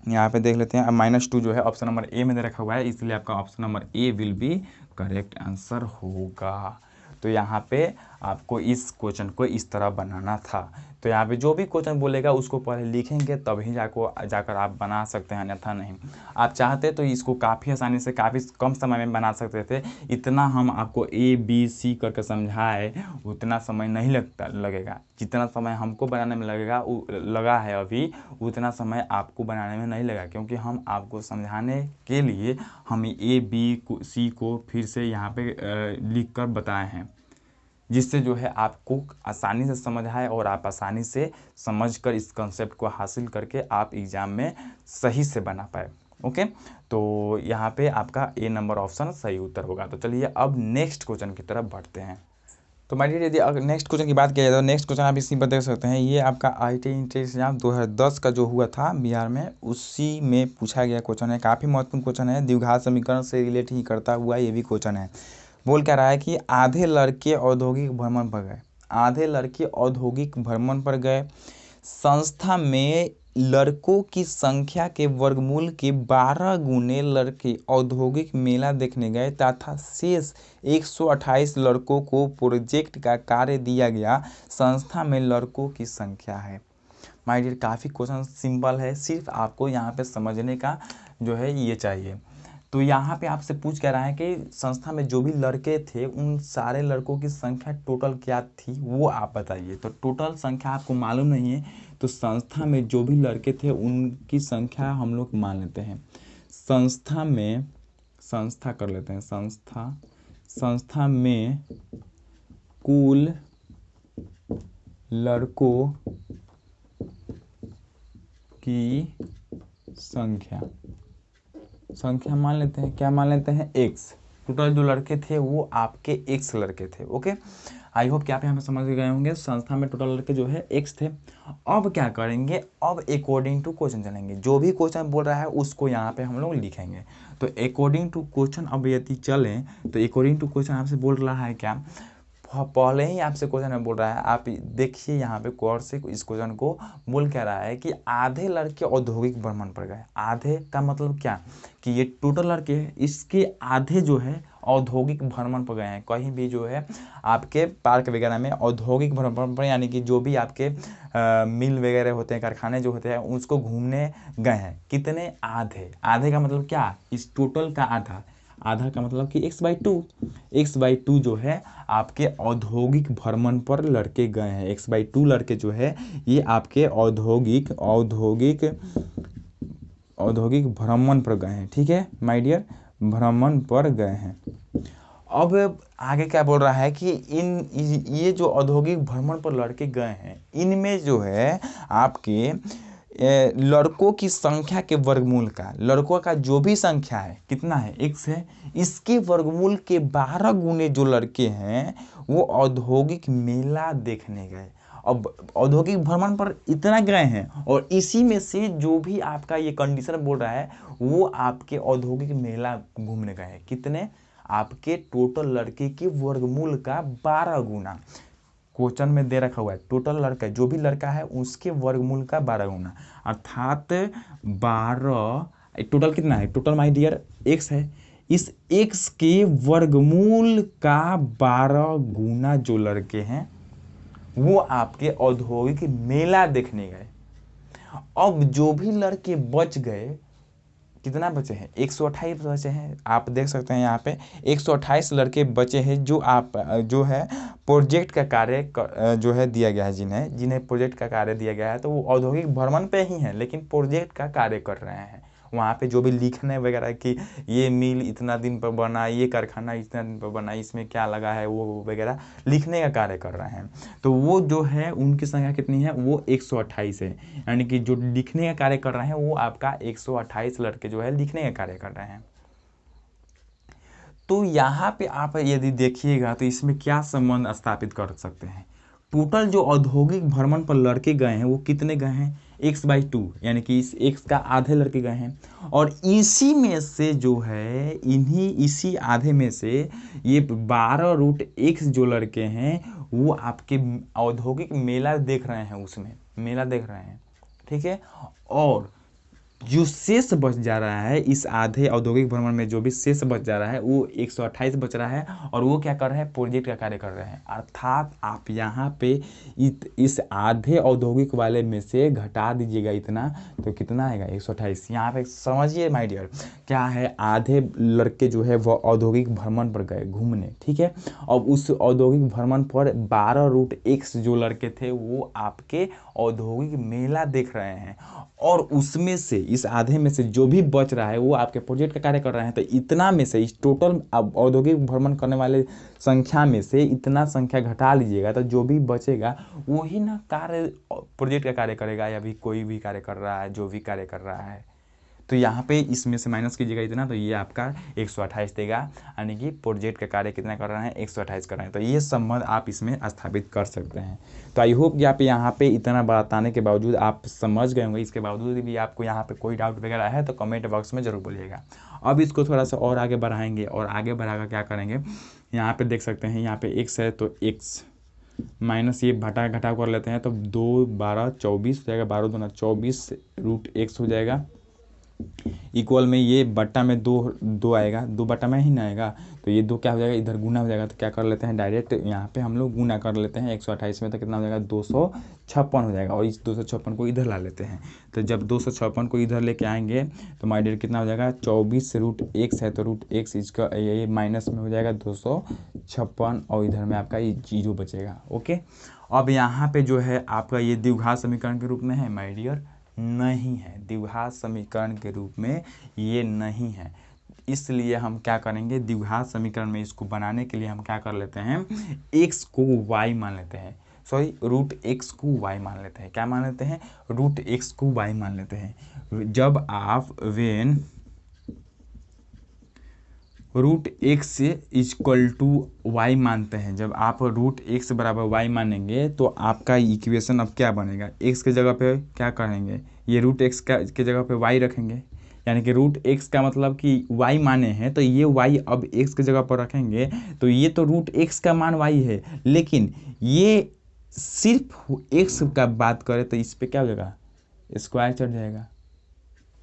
यहाँ पे देख लेते हैं। अब -2 जो है ऑप्शन नंबर ए में दे रखा हुआ है, इसलिए आपका option number A will be correct answer होगा। तो यहाँ पे आपको इस क्वेश्चन को इस तरह बनाना था। तो यहाँ पे जो भी क्वेश्चन बोलेगा उसको पहले लिखेंगे तभी जाकर आप बना सकते हैं, अन्यथा नहीं। आप चाहते तो इसको काफ़ी आसानी से काफ़ी कम समय में बना सकते थे। इतना हम आपको ABC करके समझाए उतना समय नहीं लगेगा, जितना समय हमको बनाने में लगा है अभी उतना समय आपको बनाने में नहीं लगा, क्योंकि हम आपको समझाने के लिए हम ABC को फिर से यहाँ पे लिख कर बताए हैं, जिससे जो है आपको आसानी से समझ आए और आप आसानी से समझकर इस कंसेप्ट को हासिल करके आप एग्ज़ाम में सही से बना पाए। ओके, तो यहाँ पे आपका ए नंबर ऑप्शन सही उत्तर होगा। तो चलिए अब नेक्स्ट क्वेश्चन की तरफ बढ़ते हैं। तो माय डियर यदि अगर नेक्स्ट क्वेश्चन की बात किया जाए तो नेक्स्ट क्वेश्चन आप इसी पर देख सकते हैं। ये आपका IIT एंट्रेंस एग्जाम 2010 का जो हुआ था बिहार में, उसी में पूछा गया क्वेश्चन है। काफ़ी महत्वपूर्ण क्वेश्चन है, द्विघात समीकरण से रिलेट ही करता हुआ ये भी क्वेश्चन है। बोल क्या रहा है कि आधे लड़के औद्योगिक भ्रमण पर गए, आधे लड़के औद्योगिक भ्रमण पर गए, संस्था में लड़कों की संख्या के वर्गमूल के 12 गुने लड़के औद्योगिक मेला देखने गए तथा शेष 128 लड़कों को प्रोजेक्ट का कार्य दिया गया। संस्था में लड़कों की संख्या है। माय डियर काफ़ी क्वेश्चन सिंपल है, सिर्फ आपको यहाँ पे समझने का जो है ये चाहिए। तो यहाँ पे आपसे पूछ कह रहा है कि संस्था में जो भी लड़के थे उन सारे लड़कों की संख्या टोटल क्या थी वो आप बताइए। तो टोटल संख्या आपको मालूम नहीं है, तो संस्था में जो भी लड़के थे उनकी संख्या हम लोग मान लेते हैं। संस्था में, संस्था कर लेते हैं, संस्था में कुल लड़कों की संख्या मान लेते हैं, क्या मान लेते हैं x। टोटल जो लड़के थे वो आपके x लड़के थे। ओके, आई होप कि आप यहाँ पे समझ गए होंगे। संस्था में टोटल लड़के जो है x थे। अब क्या करेंगे, अब अकॉर्डिंग टू क्वेश्चन चलेंगे, जो भी क्वेश्चन बोल रहा है उसको यहाँ पे हम लोग लिखेंगे। तो अकॉर्डिंग टू क्वेश्चन अब यदि चलें तो अकॉर्डिंग टू क्वेश्चन आपसे बोल रहा है क्या, पहले ही आपसे क्वेश्चन में बोल रहा है, आप देखिए यहाँ पे गौर से इस क्वेश्चन को। बोल क्या रहा है कि आधे लड़के औद्योगिक भ्रमण पर गए। आधे का मतलब क्या कि ये टोटल लड़के हैं, इसके आधे जो है औद्योगिक भ्रमण पर गए हैं। कहीं भी जो है आपके पार्क वगैरह में औद्योगिक भ्रमण पर, यानी कि जो भी आपके मिल वगैरह होते हैं, कारखाने जो होते हैं उसको घूमने गए हैं। कितने, आधे। आधे का मतलब क्या, इस टोटल का आधा। आधा का मतलब कि x/2 जो है आपके औद्योगिक भ्रमण पर लड़के गए हैं। x/2 लड़के जो है ये आपके औद्योगिक भ्रमण पर गए हैं। ठीक है माय डियर, भ्रमण पर गए हैं। अब आगे क्या बोल रहा है कि ये जो औद्योगिक भ्रमण पर लड़के गए हैं इनमें जो है आपके लड़कों की संख्या के वर्गमूल का, लड़कों का जो भी संख्या है कितना है x है, इसके वर्गमूल के 12 गुने जो लड़के हैं वो औद्योगिक मेला देखने गए। अब औद्योगिक भ्रमण पर इतना गए हैं और इसी में से जो भी आपका ये कंडीशन बोल रहा है वो आपके औद्योगिक मेला घूमने गए हैं। कितने? आपके टोटल लड़के के वर्गमूल का 12 गुना। क्वेश्चन में दे रखा हुआ है टोटल लड़का, जो भी लड़का है उसके वर्गमूल का 12 गुना, अर्थात 12। टोटल कितना है? टोटल माय डियर x है, इस x के वर्गमूल का 12 गुना जो लड़के हैं वो आपके औद्योगिक मेला देखने गए। अब जो भी लड़के बच गए, कितना बचे हैं? 128 बचे हैं। आप देख सकते हैं यहाँ पे 128 लड़के बचे हैं जो है प्रोजेक्ट का कार्य जो है दिया गया है, जिन्हें प्रोजेक्ट का कार्य दिया गया है, तो वो औद्योगिक भ्रमण पे ही हैं लेकिन प्रोजेक्ट का कार्य कर रहे हैं। वहाँ पे जो भी लिखने वगैरह कि ये मिल इतना दिन पर बना, ये कारखाना इतना दिन पर बना, इसमें क्या लगा है, वो वगैरह लिखने का कार्य कर रहे हैं। तो वो जो है उनकी संख्या कितनी है? वो 128 है। यानी कि जो लिखने का कार्य कर रहे हैं वो आपका 128 लड़के जो है लिखने का कार्य कर रहे हैं। तो यहाँ पे आप यदि देखिएगा तो इसमें क्या संबंध स्थापित कर सकते हैं? टोटल जो औद्योगिक भ्रमण पर लड़के गए हैं वो कितने गए हैं? x/2, यानी कि इस x का आधे लड़के गए हैं। और इसी में से जो है इसी आधे में से ये 12√x जो लड़के हैं वो आपके औद्योगिक मेला देख रहे हैं, उसमें मेला देख रहे हैं, ठीक है। और जो शेष बच जा रहा है इस आधे औद्योगिक भ्रमण में, जो भी शेष बच जा रहा है वो 128 बच रहा है और वो क्या कर रहे हैं? प्रोजेक्ट का कार्य कर रहे हैं। अर्थात आप यहाँ पे इस आधे औद्योगिक वाले में से घटा दीजिएगा इतना, तो कितना आएगा? 128। यहाँ पे समझिए माय डियर, क्या है? आधे लड़के जो है वो औद्योगिक भ्रमण पर गए घूमने, ठीक है। अब उस औद्योगिक भ्रमण पर 12√x जो लड़के थे वो आपके औद्योगिक मेला देख रहे हैं और उसमें से इस आधे में से जो भी बच रहा है वो आपके प्रोजेक्ट का कार्य कर रहे हैं। तो इतना में से इस टोटल औद्योगिक भ्रमण करने वाले संख्या में से इतना संख्या घटा लीजिएगा तो जो भी बचेगा वही ना कार्य प्रोजेक्ट का कार्य करेगा, या भी कोई भी कार्य कर रहा है, जो भी कार्य कर रहा है। तो यहाँ पे इसमें से माइनस कीजिएगा इतना, तो ये आपका 128 देगा, यानी कि प्रोजेक्ट का कार्य कितना कर रहे हैं? 128 कर रहे हैं। तो ये संबंध आप इसमें स्थापित कर सकते हैं। तो आई होप कि आप यहाँ पे इतना बताने के बावजूद आप समझ गए होंगे। इसके बावजूद भी आपको यहाँ पे कोई डाउट वगैरह है तो कमेंट बॉक्स में ज़रूर बोलिएगा। अब इसको थोड़ा सा और आगे बढ़ाएंगे और आगे बढ़ाकर क्या करेंगे, यहाँ पर देख सकते हैं यहाँ पर x है तो x माइनस ये घटाव कर लेते हैं तो 2 12 24 हो जाएगा, 12 दूना 24√x हो जाएगा। इक्वल में ये बट्टा में दो आएगा, 2 बट्टा में ही ना आएगा, तो ये 2 क्या हो जाएगा? इधर गुना हो जाएगा। तो क्या कर लेते हैं? डायरेक्ट यहाँ पे हम लोग गुना कर लेते हैं 128 में, तो कितना हो जाएगा? 256 हो जाएगा। और इस 256 को इधर ला लेते हैं। तो जब 256 को इधर लेके आएंगे तो माय डियर कितना हो जाएगा? 24√x है तो √x इसका ये माइनस में हो जाएगा 256 और इधर में आपका ये 0 बचेगा। ओके, अब यहाँ पे जो है आपका ये द्विघात समीकरण के रूप में है माय डियर? नहीं है, द्विघात समीकरण के रूप में ये नहीं है। इसलिए हम क्या करेंगे? द्विघात समीकरण में इसको बनाने के लिए हम क्या कर लेते हैं? x को y मान लेते हैं, सॉरी √x को y मान लेते हैं। क्या मान लेते हैं? √x को y मान लेते हैं। जब आप when √x equal to y मानते हैं, जब आप √x बराबर y मानेंगे तो आपका इक्वेशन अब क्या बनेगा? x के जगह पे क्या करेंगे? ये √x के जगह पे y रखेंगे, यानी कि √x का मतलब कि y माने हैं तो ये y अब x के जगह पर रखेंगे, तो ये तो √x का मान y है, लेकिन ये सिर्फ x का बात करें तो इस पर क्या हो जाएगा? स्क्वायर चढ़ जाएगा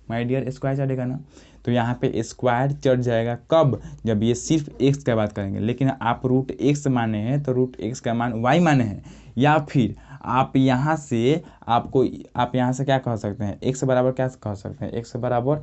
माय डियर, स्क्वायर चढ़ेगा ना। तो यहाँ पे स्क्वायर चढ़ जाएगा कब? जब ये सिर्फ x का बात करेंगे। लेकिन आप √x माने हैं तो √x का मान y माने हैं, या फिर आप यहाँ से आप यहाँ से क्या कह सकते हैं? x बराबर क्या कह सकते हैं? x बराबर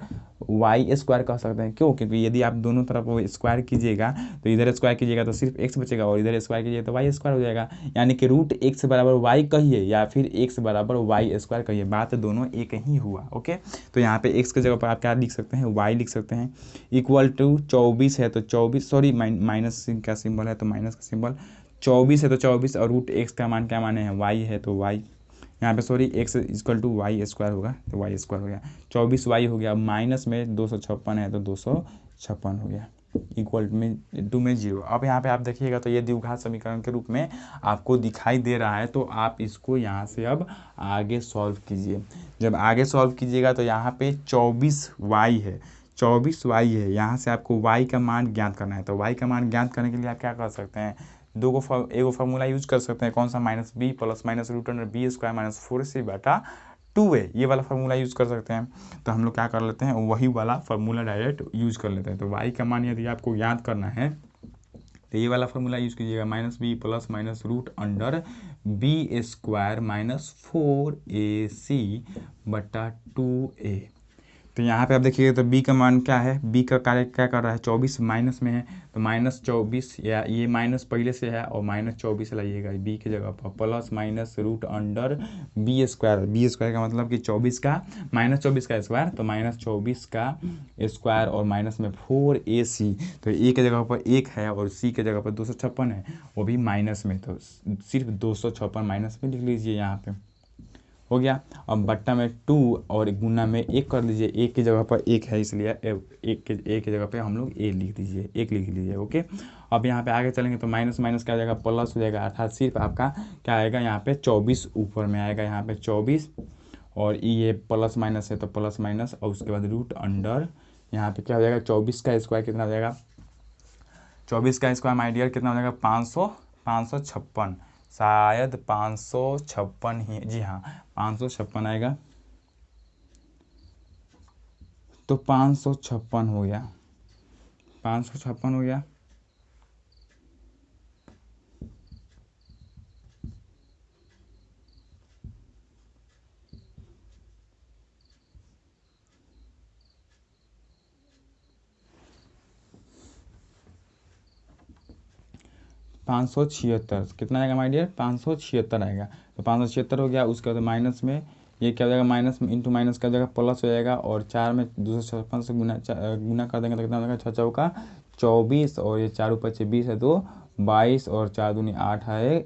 y² कह सकते हैं। क्यों? क्योंकि यदि आप दोनों तरफ स्क्वायर कीजिएगा तो इधर स्क्वायर कीजिएगा तो सिर्फ x बचेगा और इधर स्क्वायर कीजिएगा तो y² हो जाएगा। यानी कि √x बराबर y कहिए या फिर x बराबर y² कहिए, बात दोनों एक ही हुआ। ओके, तो यहाँ पे x के जगह पर आप क्या लिख सकते हैं? y लिख सकते हैं। इक्वल टू 24 है तो 24, सॉरी माइनस का सिंबल है तो माइनस का सिंबल, 24 है तो 24 और √x का मान क्या माने हैं? y है तो y, यहाँ पे sorry x equal to y² होगा तो y² हो गया, 24y हो गया। माइनस में 256 है तो 256 हो गया। इक्वल में 2 में 0। अब यहाँ पे आप देखिएगा तो ये द्विघात समीकरण के रूप में आपको दिखाई दे रहा है, तो आप इसको यहाँ से अब आगे सॉल्व कीजिए। जब आगे सॉल्व कीजिएगा तो यहाँ पे 24y है, 24y है, यहाँ से आपको y का मान ज्ञात करना है। तो y का मान ज्ञात करने के लिए आप क्या कर सकते हैं, एगो फार्मूला यूज कर सकते हैं, कौन सा, -b plus minus root under B square minus 4c/2a, ये वाला फार्मूला यूज़ कर सकते हैं। तो हम लोग क्या कर लेते हैं, वही वाला फार्मूला डायरेक्ट यूज़ कर लेते हैं। तो y का मान यदि आपको याद करना है तो ये वाला फार्मूला यूज़ कीजिएगा, -b plus minus root under B square minus 4ac/2a। तो यहाँ पे आप देखिएगा तो b का मान क्या है, b का कार्य क्या कर रहा है, 24 माइनस में है, तो -24 या ये माइनस पहले से है और -24 लाइएगा b की जगह पर, plus minus root under B square का मतलब कि 24 का -24 का स्क्वायर, तो -24 का स्क्वायर और माइनस में 4ac, तो a की जगह पर 1 है और c की जगह पर 256 है, वो भी माइनस में, तो सिर्फ 256 माइनस में लिख लीजिए यहाँ पे, हो गया। अब बट्टा में 2 और गुना में 1 कर लीजिए, 1 की जगह पर 1 है इसलिए 1 की जगह पे हम लोग a लिख दीजिए, 1 लिख लीजिए, ओके। अब यहाँ पे आगे चलेंगे तो माइनस माइनस क्या हो जाएगा, प्लस हो जाएगा, अर्थात सिर्फ आपका क्या आएगा यहाँ पे 24 ऊपर में आएगा, यहाँ पे 24 और ये प्लस माइनस है तो प्लस माइनस और उसके बाद रूट अंडर यहाँ पे क्या हो जाएगा, 24 का स्क्वायर कितना हो जाएगा, 24 का स्क्वायर माय डियर कितना हो जाएगा, 556, शायद 556 ही, जी हाँ 556 आएगा, तो 556 हो गया, 556 हो गया। पाँच सौ छिहत्तर कितना आएगा माय डियर, 576 आएगा, तो 576 हो गया। उसके बाद माइनस में ये क्या हो जाएगा, माइनस में इंटू माइनस का जगह प्लस हो जाएगा और 4 में 256 से गुना कर देंगे तो कितना हो जाएगा, 6 चौका 24 और ये 4 ऊपर 20 है तो 22 और 4 दूनी 8 है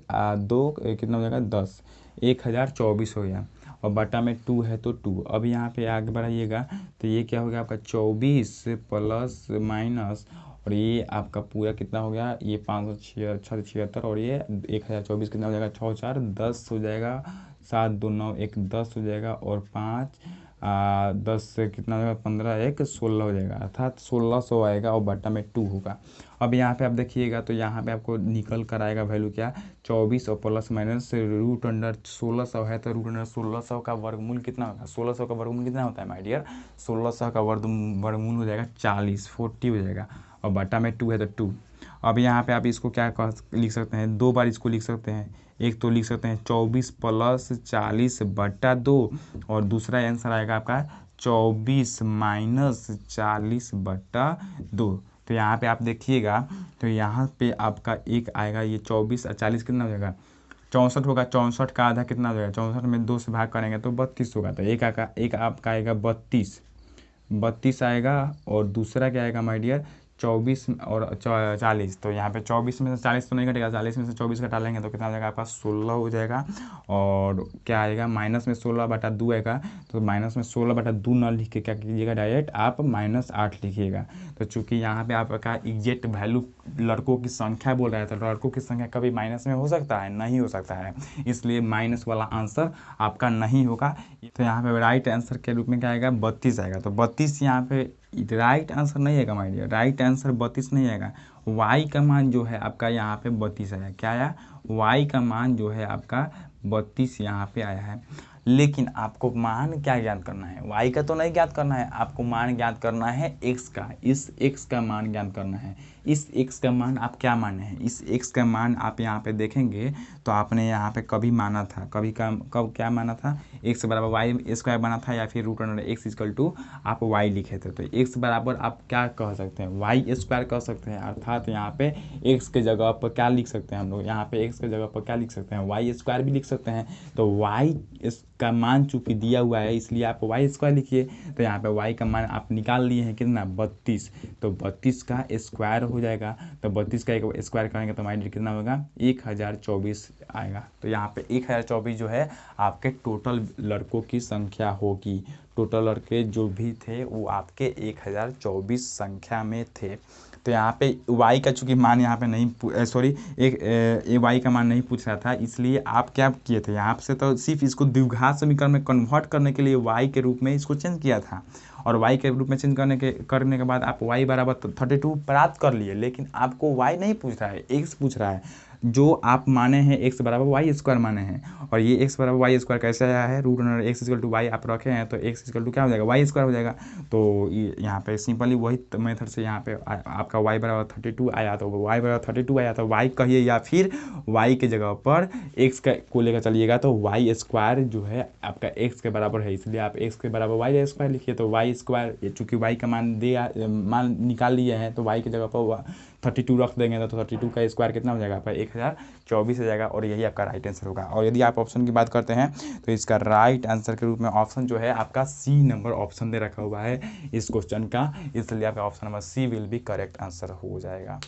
2 कितना हो जाएगा 10, 1024 हो गया। और बटा में 2 है तो 2। अब यहाँ पे आगे बढ़ाइएगा तो ये क्या हो गया आपका 24 प्लस माइनस और ये आपका पूरा कितना हो गया, ये 576 और ये 1024 कितना हो जाएगा, 6 4 10 हो जाएगा, 7 2 9 1 10 हो जाएगा और 5 10 से कितना हो जाएगा, 15 1 16 हो जाएगा, अर्थात 1600 आएगा और बट्टा में 2 होगा। अब यहाँ पे आप देखिएगा तो यहाँ पे आपको निकल कर आएगा वैल्यू क्या, 24 और प्लस माइनस रूट अंडर 1600 है, तो रूट अंडर 1600 का वर्गमूल कितना होगा, 1600 का वर्गमूल कितना होता है माय डियर, 1600 का वर्गमूल हो जाएगा 40 हो जाएगा और बटा में 2 है तो 2। अब यहाँ पे आप इसको क्या लिख सकते हैं, 2 बार इसको लिख सकते हैं, एक तो लिख सकते हैं 24 प्लस 40/2 और दूसरा आंसर आएगा आपका 24 माइनस 40/2। तो यहाँ पे आप देखिएगा तो यहाँ पे आपका एक आएगा, ये 24 और 40 कितना हो जाएगा, 64 होगा, 64 का आधा कितना हो जाएगा, 64 में 2 से भाग करेंगे तो 32 होगा, तो एक आपका आएगा 32 आएगा और दूसरा क्या आएगा माय डियर 24 और 40। तो यहाँ पे 24 में से 40 तो नहीं घटेगा, 40 में से 24 घटा लेंगे तो कितना हो जाएगा आपका 16 हो जाएगा और क्या आएगा माइनस में 16/2 आएगा, तो माइनस में 16/2 ना लिख के क्या कीजिएगा, डायरेक्ट आप -8 लिखिएगा। तो चूंकि यहाँ पे आपका एग्जैक्ट वैल्यू लड़कों की संख्या बोल रहा है, तो लड़कों की संख्या कभी माइनस में हो सकता है, नहीं हो सकता है, इसलिए माइनस वाला आंसर आपका नहीं होगा। तो यहाँ पे राइट आंसर के रूप में क्या आएगा, 32 आएगा। तो 32 यहाँ पे राइट आंसर नहीं आएगा माय डियर, राइट आंसर 32 नहीं आएगा, y का मान जो है आपका यहाँ पे 32 आया, क्या आया, y का मान जो है आपका 32 यहाँ पे आया है। लेकिन आपको मान क्या ज्ञात करना है, y का तो नहीं ज्ञात करना है, आपको मान ज्ञात करना है x का, इस x का मान ज्ञात करना है। इस x का मान आप क्या माने हैं, इस x का मान आप यहाँ पे देखेंगे तो आपने यहाँ पे कभी माना था, कब क्या माना था, x बराबर वाई स्क्वायर बना था या फिर root under x equal to आप y लिखे थे। तो x बराबर आप क्या कह सकते हैं, वाई स्क्वायर कह सकते हैं, अर्थात यहाँ पे x के जगह पर क्या लिख सकते हैं हम लोग, यहाँ पे x के जगह पर क्या लिख सकते हैं, वाई स्क्वायर भी लिख सकते हैं। तो y का मान चूंकि दिया हुआ है इसलिए आप वाई स्क्वायर लिखिए। तो यहाँ पे y का मान आप निकाल लिए हैं कितना, 32, तो 32 का स्क्वायर हो जाएगा, तो 32 का एक स्क्वायर करेंगे तो हमारे कितना होगा, 1024 आएगा। तो यहाँ पे 1024 जो है आपके टोटल लड़कों की संख्या होगी, टोटल लड़के जो भी थे वो आपके 1024 संख्या में थे। तो यहाँ पे y का चूँकि मान यहाँ पे नहीं सॉरी एक y का मान नहीं पूछ रहा था, इसलिए आप क्या किए थे यहाँ से, तो सिर्फ इसको द्विघात समीकरण में कन्वर्ट करने के लिए y के रूप में इसको चेंज किया था, और y के रूप में चेंज करने के बाद आप y बराबर 32 प्राप्त कर लिए। लेकिन आपको y नहीं पूछ रहा है, x पूछ रहा है। जो आप माने हैं x बराबर वाई स्क्वायर माने हैं, और ये x बराबर वाई स्क्वायर कैसे आया है, root under X equal to Y आप रखे हैं, तो x इक्वल टू क्या हो जाएगा, वाई स्क्वायर हो जाएगा। तो यहाँ पे सिंपली वही मेथड से यहाँ पे आपका y बराबर 32 आया, तो y बराबर 32 आया, तो y कहिए, या फिर y के जगह पर x को लेकर चलिएगा, तो वाई स्क्वायर जो है आपका x के बराबर है, इसलिए आप x के बराबर वाई स्क्वायर लिखिए। तो वाई स्क्वायर चूँकि y का मान निकाल लिए हैं, तो y की जगह पर 32 रख देंगे, तो 32 का स्क्वायर कितना हो जाएगा आपका 1024 हो जाएगा, और यही आपका राइट आंसर होगा। और यदि आप ऑप्शन की बात करते हैं तो इसका राइट आंसर के रूप में ऑप्शन जो है आपका सी नंबर ऑप्शन दे रखा हुआ है इस क्वेश्चन का, इसलिए आपका option number C will be correct answer हो जाएगा।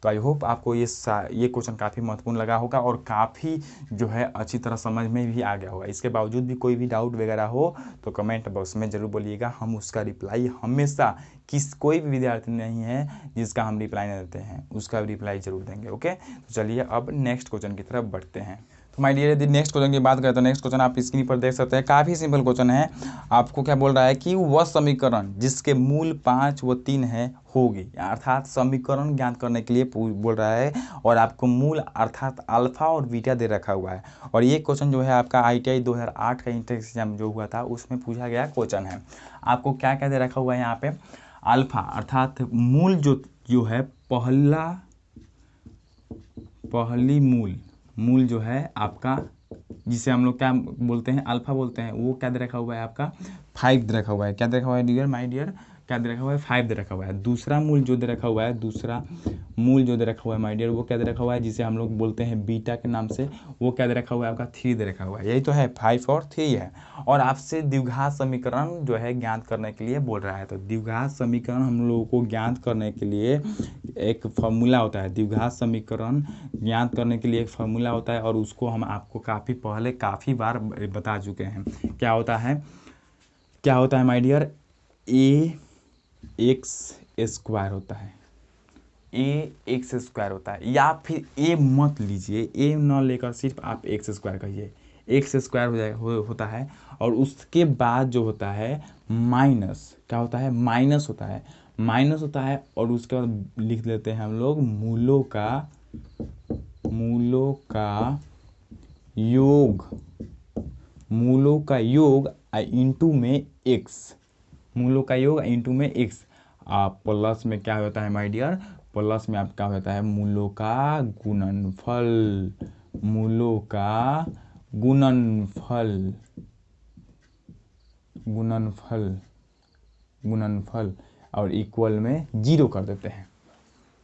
तो आई होप आपको ये क्वेश्चन काफ़ी महत्वपूर्ण लगा होगा और काफ़ी जो है अच्छी तरह समझ में भी आ गया होगा। इसके बावजूद भी कोई भी डाउट वगैरह हो तो कमेंट बॉक्स में ज़रूर बोलिएगा, हम उसका रिप्लाई हमेशा कोई भी विद्यार्थी नहीं है जिसका हम रिप्लाई नहीं देते हैं, उसका रिप्लाई ज़रूर देंगे। ओके, तो चलिए अब नेक्स्ट क्वेश्चन की तरफ बढ़ते हैं। तो माय डियर, यदि नेक्स्ट क्वेश्चन की बात करें तो नेक्स्ट क्वेश्चन आप स्क्रीन पर देख सकते हैं, काफ़ी सिंपल क्वेश्चन है। आपको क्या बोल रहा है कि वह समीकरण जिसके मूल 5 व 3 है होगी, अर्थात समीकरण ज्ञात करने के लिए बोल रहा है, और आपको मूल अर्थात अल्फा और बीटा दे रखा हुआ है। और ये क्वेश्चन जो है आपका ITI 2008 का इंट्रेंस एग्जाम जो हुआ था उसमें पूछा गया क्वेश्चन है। आपको क्या क्या दे रखा हुआ है यहाँ पे, अल्फा अर्थात मूल जो है पहली मूल जो है आपका, जिसे हम लोग क्या बोलते हैं, अल्फा बोलते हैं, वो क्या दे रखा हुआ है आपका 5 दे रखा हुआ है। क्या दे रखा हुआ है डियर, माय डियर, क्या दे रखा हुआ है 5 दे रखा हुआ है। दूसरा मूल जो दे रखा हुआ है माय डियर, वो क्या दे रखा हुआ है, जिसे हम लोग बोलते हैं बीटा के नाम से, वो क्या दे रखा हुआ है आपका 3 दे रखा हुआ है। यही तो है, 5 और 3 है। और आपसे द्विघात समीकरण जो है ज्ञात करने के लिए बोल रहा है। तो द्विघात समीकरण हम लोगों को ज्ञात करने के लिए एक फॉर्मूला होता है, द्विघात समीकरण ज्ञात करने के लिए एक फार्मूला होता है, और उसको हम आपको काफ़ी बार बता चुके हैं। क्या होता है माय डियर, ax स्क्वायर होता है, ax स्क्वायर होता है, या फिर a मत लीजिए, a न लेकर सिर्फ आप x स्क्वायर कहिए, x स्क्वायर हो जाएगा होता है। और उसके बाद जो होता है माइनस, क्या होता है, माइनस होता है, और उसके बाद लिख लेते हैं हम लोग मूलों का योग इंटू में x, मूलों का योग इंटू में x। प्लस में क्या होता है माय डियर, प्लस में आपका होता है मूलों का गुणनफल और इक्वल में 0 कर देते हैं।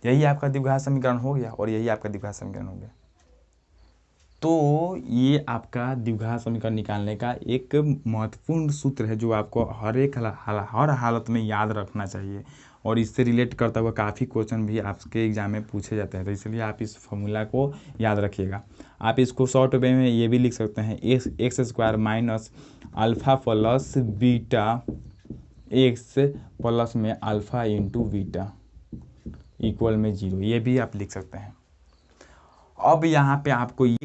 यही आपका द्विघात समीकरण हो गया, और यही आपका द्विघात समीकरण हो गया। तो ये आपका द्विघात समीकरण निकालने का एक महत्वपूर्ण सूत्र है जो आपको हर हालत में याद रखना चाहिए, और इससे रिलेट करता हुआ काफ़ी क्वेश्चन भी आपके एग्जाम में पूछे जाते हैं। तो इसलिए आप इस फॉर्मूला को याद रखिएगा। आप इसको शॉर्ट वे में ये भी लिख सकते हैं, x square minus alpha plus beta x plus में अल्फ़ा इंटू बीटा इक्वल में 0, ये भी आप लिख सकते हैं। अब यहाँ पे आपको ये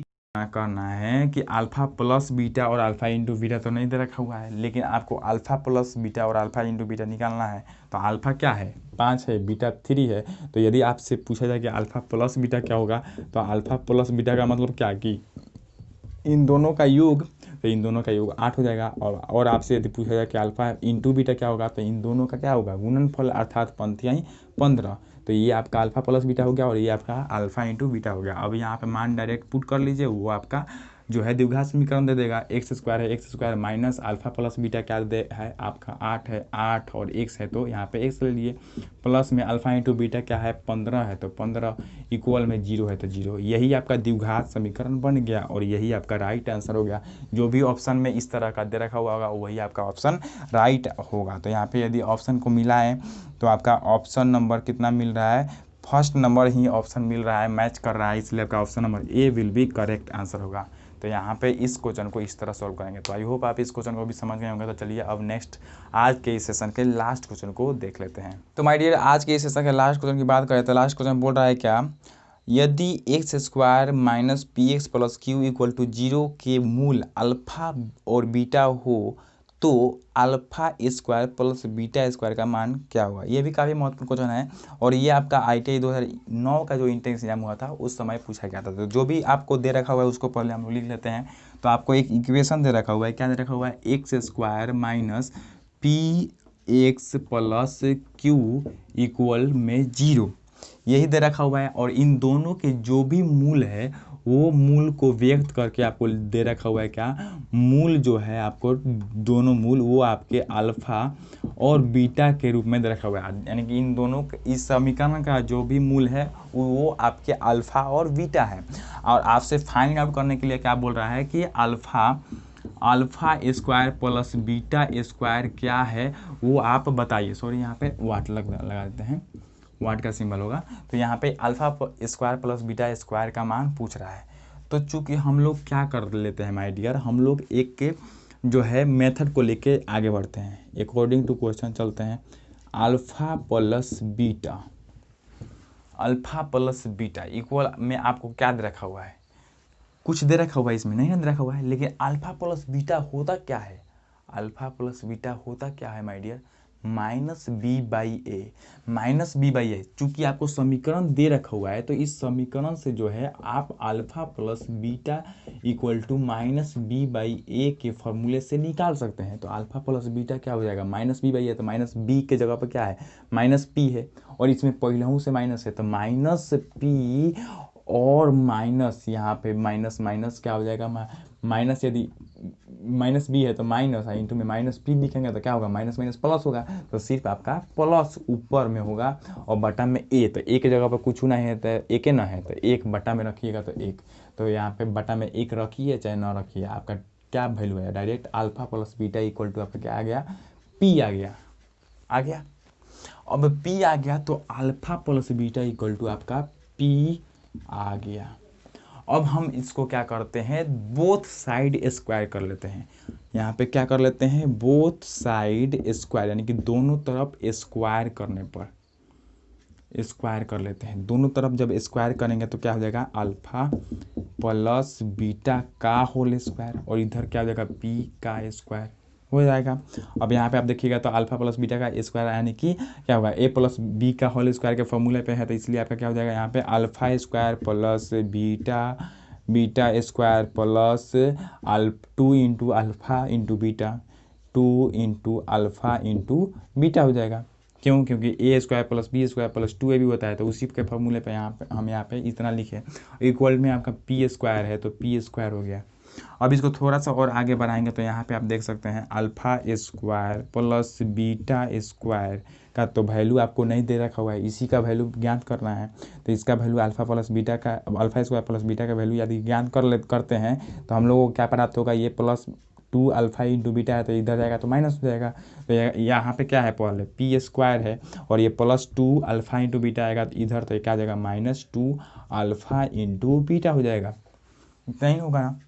करना है कि अल्फ़ा प्लस बीटा और अल्फ़ा इंटू बीटा तो नहीं दे रखा हुआ है, लेकिन आपको अल्फ़ा प्लस बीटा और अल्फ़ा इंटू बीटा निकालना है। तो अल्फ़ा क्या है, 5 है, बीटा 3 है। तो यदि आपसे पूछा जाए कि अल्फ़ा प्लस बीटा क्या होगा, तो अल्फ़ा प्लस बीटा का मतलब क्या कि इन दोनों का योग, तो इन दोनों का योग 8 हो जाएगा। और आपसे यदि पूछा जाए कि अल्फ़ा इंटू बीटा क्या होगा, तो इन दोनों का क्या होगा, गुणनफल अर्थात पंक्तियाँ 15। तो ये आपका अल्फ़ा प्लस बीटा हो गया, और ये आपका अल्फ़ा इंटू बीटा हो गया। अब यहाँ पे मान डायरेक्ट पुट कर लीजिए, वो आपका जो है द्विघात समीकरण दे देगा। X square minus alpha plus beta क्या है आपका 8 है, 8 और x है, तो यहाँ पे x ले लिए, प्लस में अल्फ़ा इंटू बीटा क्या है 15 है, तो 15 इक्वल में 0 है, तो 0। यही आपका द्विघात समीकरण बन गया, और यही आपका राइट आंसर हो गया। जो भी ऑप्शन में इस तरह का दे रखा हुआ होगा वही आपका ऑप्शन राइट होगा। तो यहाँ पे यदि ऑप्शन को मिला है तो आपका ऑप्शन नंबर कितना मिल रहा है, फर्स्ट नंबर ही ऑप्शन मिल रहा है, मैच कर रहा है, इसलिए आपका option number A will be correct answer होगा। तो यहाँ पे इस क्वेश्चन को इस तरह सॉल्व करेंगे। तो आई होप आप इस क्वेश्चन को भी समझ गए होंगे। तो चलिए अब नेक्स्ट आज के इस सेशन के लास्ट क्वेश्चन को देख लेते हैं। तो माय डियर, आज के इस सेशन के लास्ट क्वेश्चन की बात करें तो लास्ट क्वेश्चन बोल रहा है क्या, यदि X square minus P X plus Q equal to 0 के मूल अल्फा और बीटा हो तो alpha square plus beta square का मान क्या होगा। ये भी काफ़ी महत्वपूर्ण क्वेश्चन है और ये आपका ITI 2009 का जो इंट्रेंस एग्जाम हुआ था उस समय पूछा गया था। तो जो भी आपको दे रखा हुआ है उसको पहले हम लोग लिख लेते हैं। तो आपको एक इक्वेशन दे रखा हुआ है, क्या दे रखा हुआ है, x square minus P X plus Q equal में 0, यही दे रखा हुआ है। और इन दोनों के जो भी मूल है वो मूल को व्यक्त करके आपको दे रखा हुआ है क्या, मूल जो है आपको दोनों मूल वो आपके अल्फा और बीटा के रूप में दे रखा हुआ है। यानी कि इन दोनों इस समीकरण का जो भी मूल है वो आपके अल्फा और बीटा है। और आपसे फाइंड आउट करने के लिए क्या बोल रहा है कि alpha square plus beta square क्या है वो आप बताइए। सॉरी, यहाँ पे वाट लगा देते हैं, वाट का सिंबल होगा। तो यहाँ पे alpha square plus beta square का मान पूछ रहा है। तो चूंकि हम लोग क्या कर लेते हैं माय डियर, हम लोग एक के जो है मेथड को लेके आगे बढ़ते हैं। अकॉर्डिंग टू क्वेश्चन चलते हैं। अल्फा प्लस बीटा इक्वल में आपको क्या दे रखा हुआ है, कुछ दे रखा हुआ है, इसमें नहीं दे रखा हुआ है। लेकिन अल्फा प्लस बीटा होता क्या है, अल्फा प्लस बीटा होता क्या है my dear, minus B by A. चूंकि आपको समीकरण दे रखा हुआ है तो इस समीकरण से जो है आप alpha plus beta equal to minus B by A के फॉर्मूले से निकाल सकते हैं। तो अल्फा प्लस बीटा क्या हो जाएगा, माइनस बी बाई ए। तो माइनस बी के जगह पर क्या है, माइनस पी है और इसमें पहले से माइनस है तो माइनस पी और माइनस यहाँ पे माइनस क्या हो जाएगा, माइनस यदि माइनस बी है तो माइनस इंटू में माइनस पी लिखेंगे तो क्या होगा, माइनस माइनस प्लस होगा। तो सिर्फ आपका प्लस ऊपर में होगा और बटा में ए। तो ए की जगह पर कुछ ना है तो एक ना है तो एक बटा में रखिएगा तो एक। तो यहाँ पे बटा में एक रखिए चाहे ना रखिए, आपका क्या वैल्यू है, direct alpha plus beta equal to आपका क्या आ गया, पी आ गया। अब पी आ गया तो alpha plus beta equal to आपका पी आ गया। अब हम इसको क्या करते हैं, बोथ साइड स्क्वायर कर लेते हैं। यहाँ पे क्या कर लेते हैं, बोथ साइड स्क्वायर, यानी कि दोनों तरफ स्क्वायर करने पर स्क्वायर कर लेते हैं। दोनों तरफ जब स्क्वायर करेंगे तो क्या हो जाएगा, अल्फा प्लस बीटा का होल स्क्वायर और इधर क्या हो जाएगा, पी का स्क्वायर हो जाएगा। अब यहाँ पे आप देखिएगा तो अल्फा प्लस बीटा का स्क्वायर यानी कि क्या होगा, ए प्लस बी का होल स्क्वायर के फॉर्मूले पे है तो इसलिए आपका क्या हो जाएगा, यहाँ पे alpha square plus beta square plus 2 into alpha into beta, 2 into alpha into beta हो जाएगा। क्यों, क्योंकि A square plus B square plus 2a भी होता है तो उसी के फॉर्मूले पे हम यहाँ पे इतना लिखे। इक्वल में आपका पी स्क्वायर है तो पी स्क्वायर हो गया। अब इसको थोड़ा सा और आगे बढ़ाएंगे तो यहाँ पे आप देख सकते हैं alpha square plus beta square का तो वैल्यू आपको नहीं दे रखा हुआ है, इसी का वैल्यू ज्ञात करना है। तो इसका value alpha square plus beta का वैल्यू यदि ज्ञात करते हैं तो हम लोगों को क्या प्राप्त होगा, ये प्लस 2 अल्फा इंटू बीटा है तो इधर जाएगा तो माइनस हो जाएगा। तो यहाँ पे क्या है, पहले पी स्क्वायर है और ये प्लस 2 अल्फा इंटू बीटा आएगा तो इधर तो क्या आ जाएगा, माइनस 2 अल्फा इंटू बीटा हो जाएगा। इतना ही होगा ना।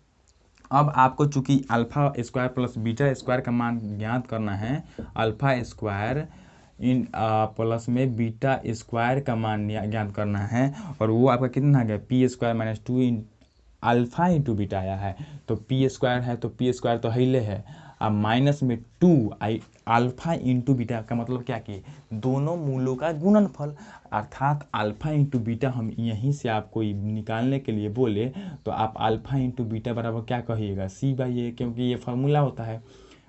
अब आपको चूंकि alpha square plus beta square का मान ज्ञात करना है, अल्फा स्क्वायर इन प्लस में बीटा स्क्वायर का मान ज्ञात करना है और वो आपका कितना आ गया, P square minus 2 alpha into beta आया है। तो पी स्क्वायर है तो पी स्क्वायर तो हिले है, अब माइनस में 2 अल्फा इंटू बीटा का मतलब क्या कि दोनों मूलों का गुणनफल, अर्थात अल्फा इंटू बीटा हम यहीं से आपको निकालने के लिए बोले तो आप अल्फा इंटू बीटा बराबर क्या कहिएगा, सी बाई ए, क्योंकि ये फार्मूला होता है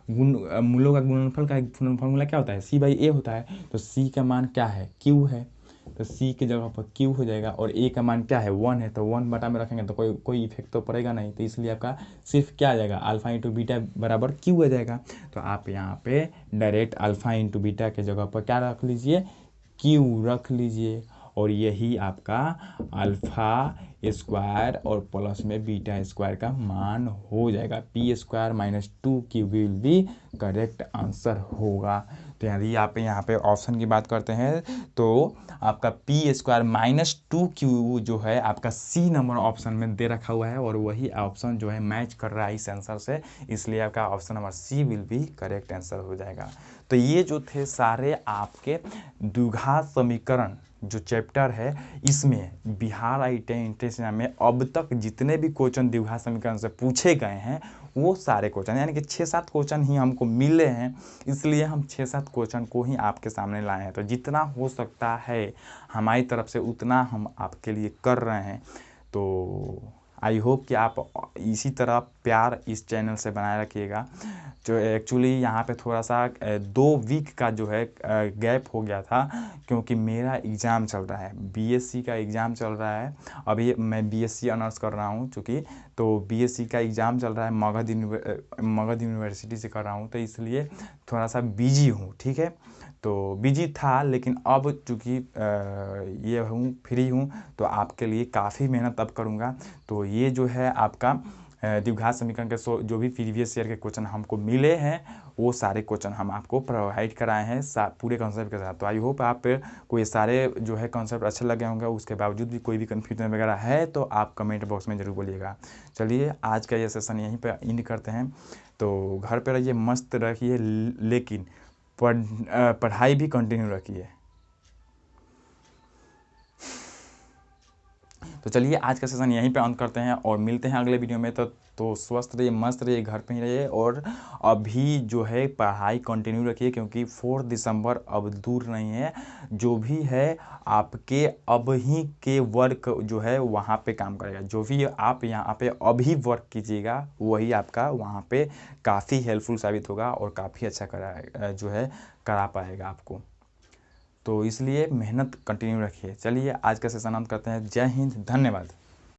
मूलों का गुणनफल का फार्मूला क्या होता है, सी बाई ए होता है। तो सी का मान क्या है, क्यू है, तो सी की जगह पर क्यू हो जाएगा और ए का मान क्या है, 1 है तो 1 बटा में रखेंगे तो कोई इफेक्ट तो पड़ेगा नहीं। तो इसलिए आपका सिर्फ क्या आ जाएगा, अल्फा इंटू बीटा बराबर क्यू आ जाएगा। तो आप यहाँ पे डायरेक्ट अल्फा इंटू बीटा के जगह पर क्या रख लीजिए, क्यू रख लीजिए और यही आपका अल्फा स्क्वायर और प्लस में बीटा स्क्वायर का मान हो जाएगा। पी स्क्वायर माइनस 2 की विल बी करेक्ट आंसर होगा। तो यदि आप यहाँ पे ऑप्शन की बात करते हैं तो आपका p² - 2q जो है आपका सी नंबर ऑप्शन में दे रखा हुआ है और वही ऑप्शन जो है मैच कर रहा है इस आंसर से, इसलिए आपका option number C will be correct answer हो जाएगा। तो ये जो थे सारे आपके द्विघात समीकरण जो चैप्टर है, इसमें बिहार IIT एग्जाम में अब तक जितने भी क्वेश्चन द्विघात समीकरण से पूछे गए हैं वो सारे क्वेश्चन, यानी कि 6-7 क्वेश्चन ही हमको मिले हैं, इसलिए हम 6-7 क्वेश्चन को ही आपके सामने लाए हैं। तो जितना हो सकता है हमारी तरफ से उतना हम आपके लिए कर रहे हैं। तो आई होप कि आप इसी तरह प्यार इस चैनल से बनाए रखिएगा। जो एक्चुअली यहाँ पे थोड़ा सा 2 वीक का जो है गैप हो गया था, क्योंकि मेरा एग्ज़ाम चल रहा है, BSc का एग्ज़ाम चल रहा है। अभी मैं BSc ऑनर्स कर रहा हूँ चूँकि, तो BSc का एग्ज़ाम चल रहा है, मगध यूनिवर्सिटी से कर रहा हूँ, तो इसलिए थोड़ा सा बिजी हूँ, ठीक है। तो बिजी था, लेकिन अब चूँकि ये हूँ, फ्री हूँ, तो आपके लिए काफ़ी मेहनत अब करूँगा। तो ये जो है आपका द्विघात समीकरण के जो भी प्रीवियस ईयर के क्वेश्चन हमको मिले हैं वो सारे क्वेश्चन हम आपको प्रोवाइड कराए हैं पूरे कॉन्सेप्ट के साथ। तो आई होप आप को ये सारे जो है कॉन्सेप्ट अच्छे लगे होंगे। उसके बावजूद भी कोई भी कन्फ्यूजन वगैरह है तो आप कमेंट बॉक्स में ज़रूर बोलिएगा। चलिए आज का ये सेशन यहीं पर एंड करते हैं। तो घर पर रहिए, मस्त रखिए, लेकिन पढ़ाई भी कंटिन्यू रखिए। तो चलिए आज का सेशन यहीं पे अंत करते हैं और मिलते हैं अगले वीडियो में। तो स्वस्थ रहिए, मस्त रहिए, घर पे ही रहिए और अभी जो है पढ़ाई कंटिन्यू रखिए, क्योंकि 4 दिसंबर अब दूर नहीं है। जो भी है आपके अब ही के वर्क जो है वहाँ पे काम करेगा। जो भी आप यहाँ पे अभी वर्क कीजिएगा वही आपका वहाँ पे काफ़ी हेल्पफुल साबित होगा और काफ़ी अच्छा करा पाएगा आपको। तो इसलिए मेहनत कंटिन्यू रखिए। चलिए आज का सेशन अंत करते हैं। जय हिंद, धन्यवाद।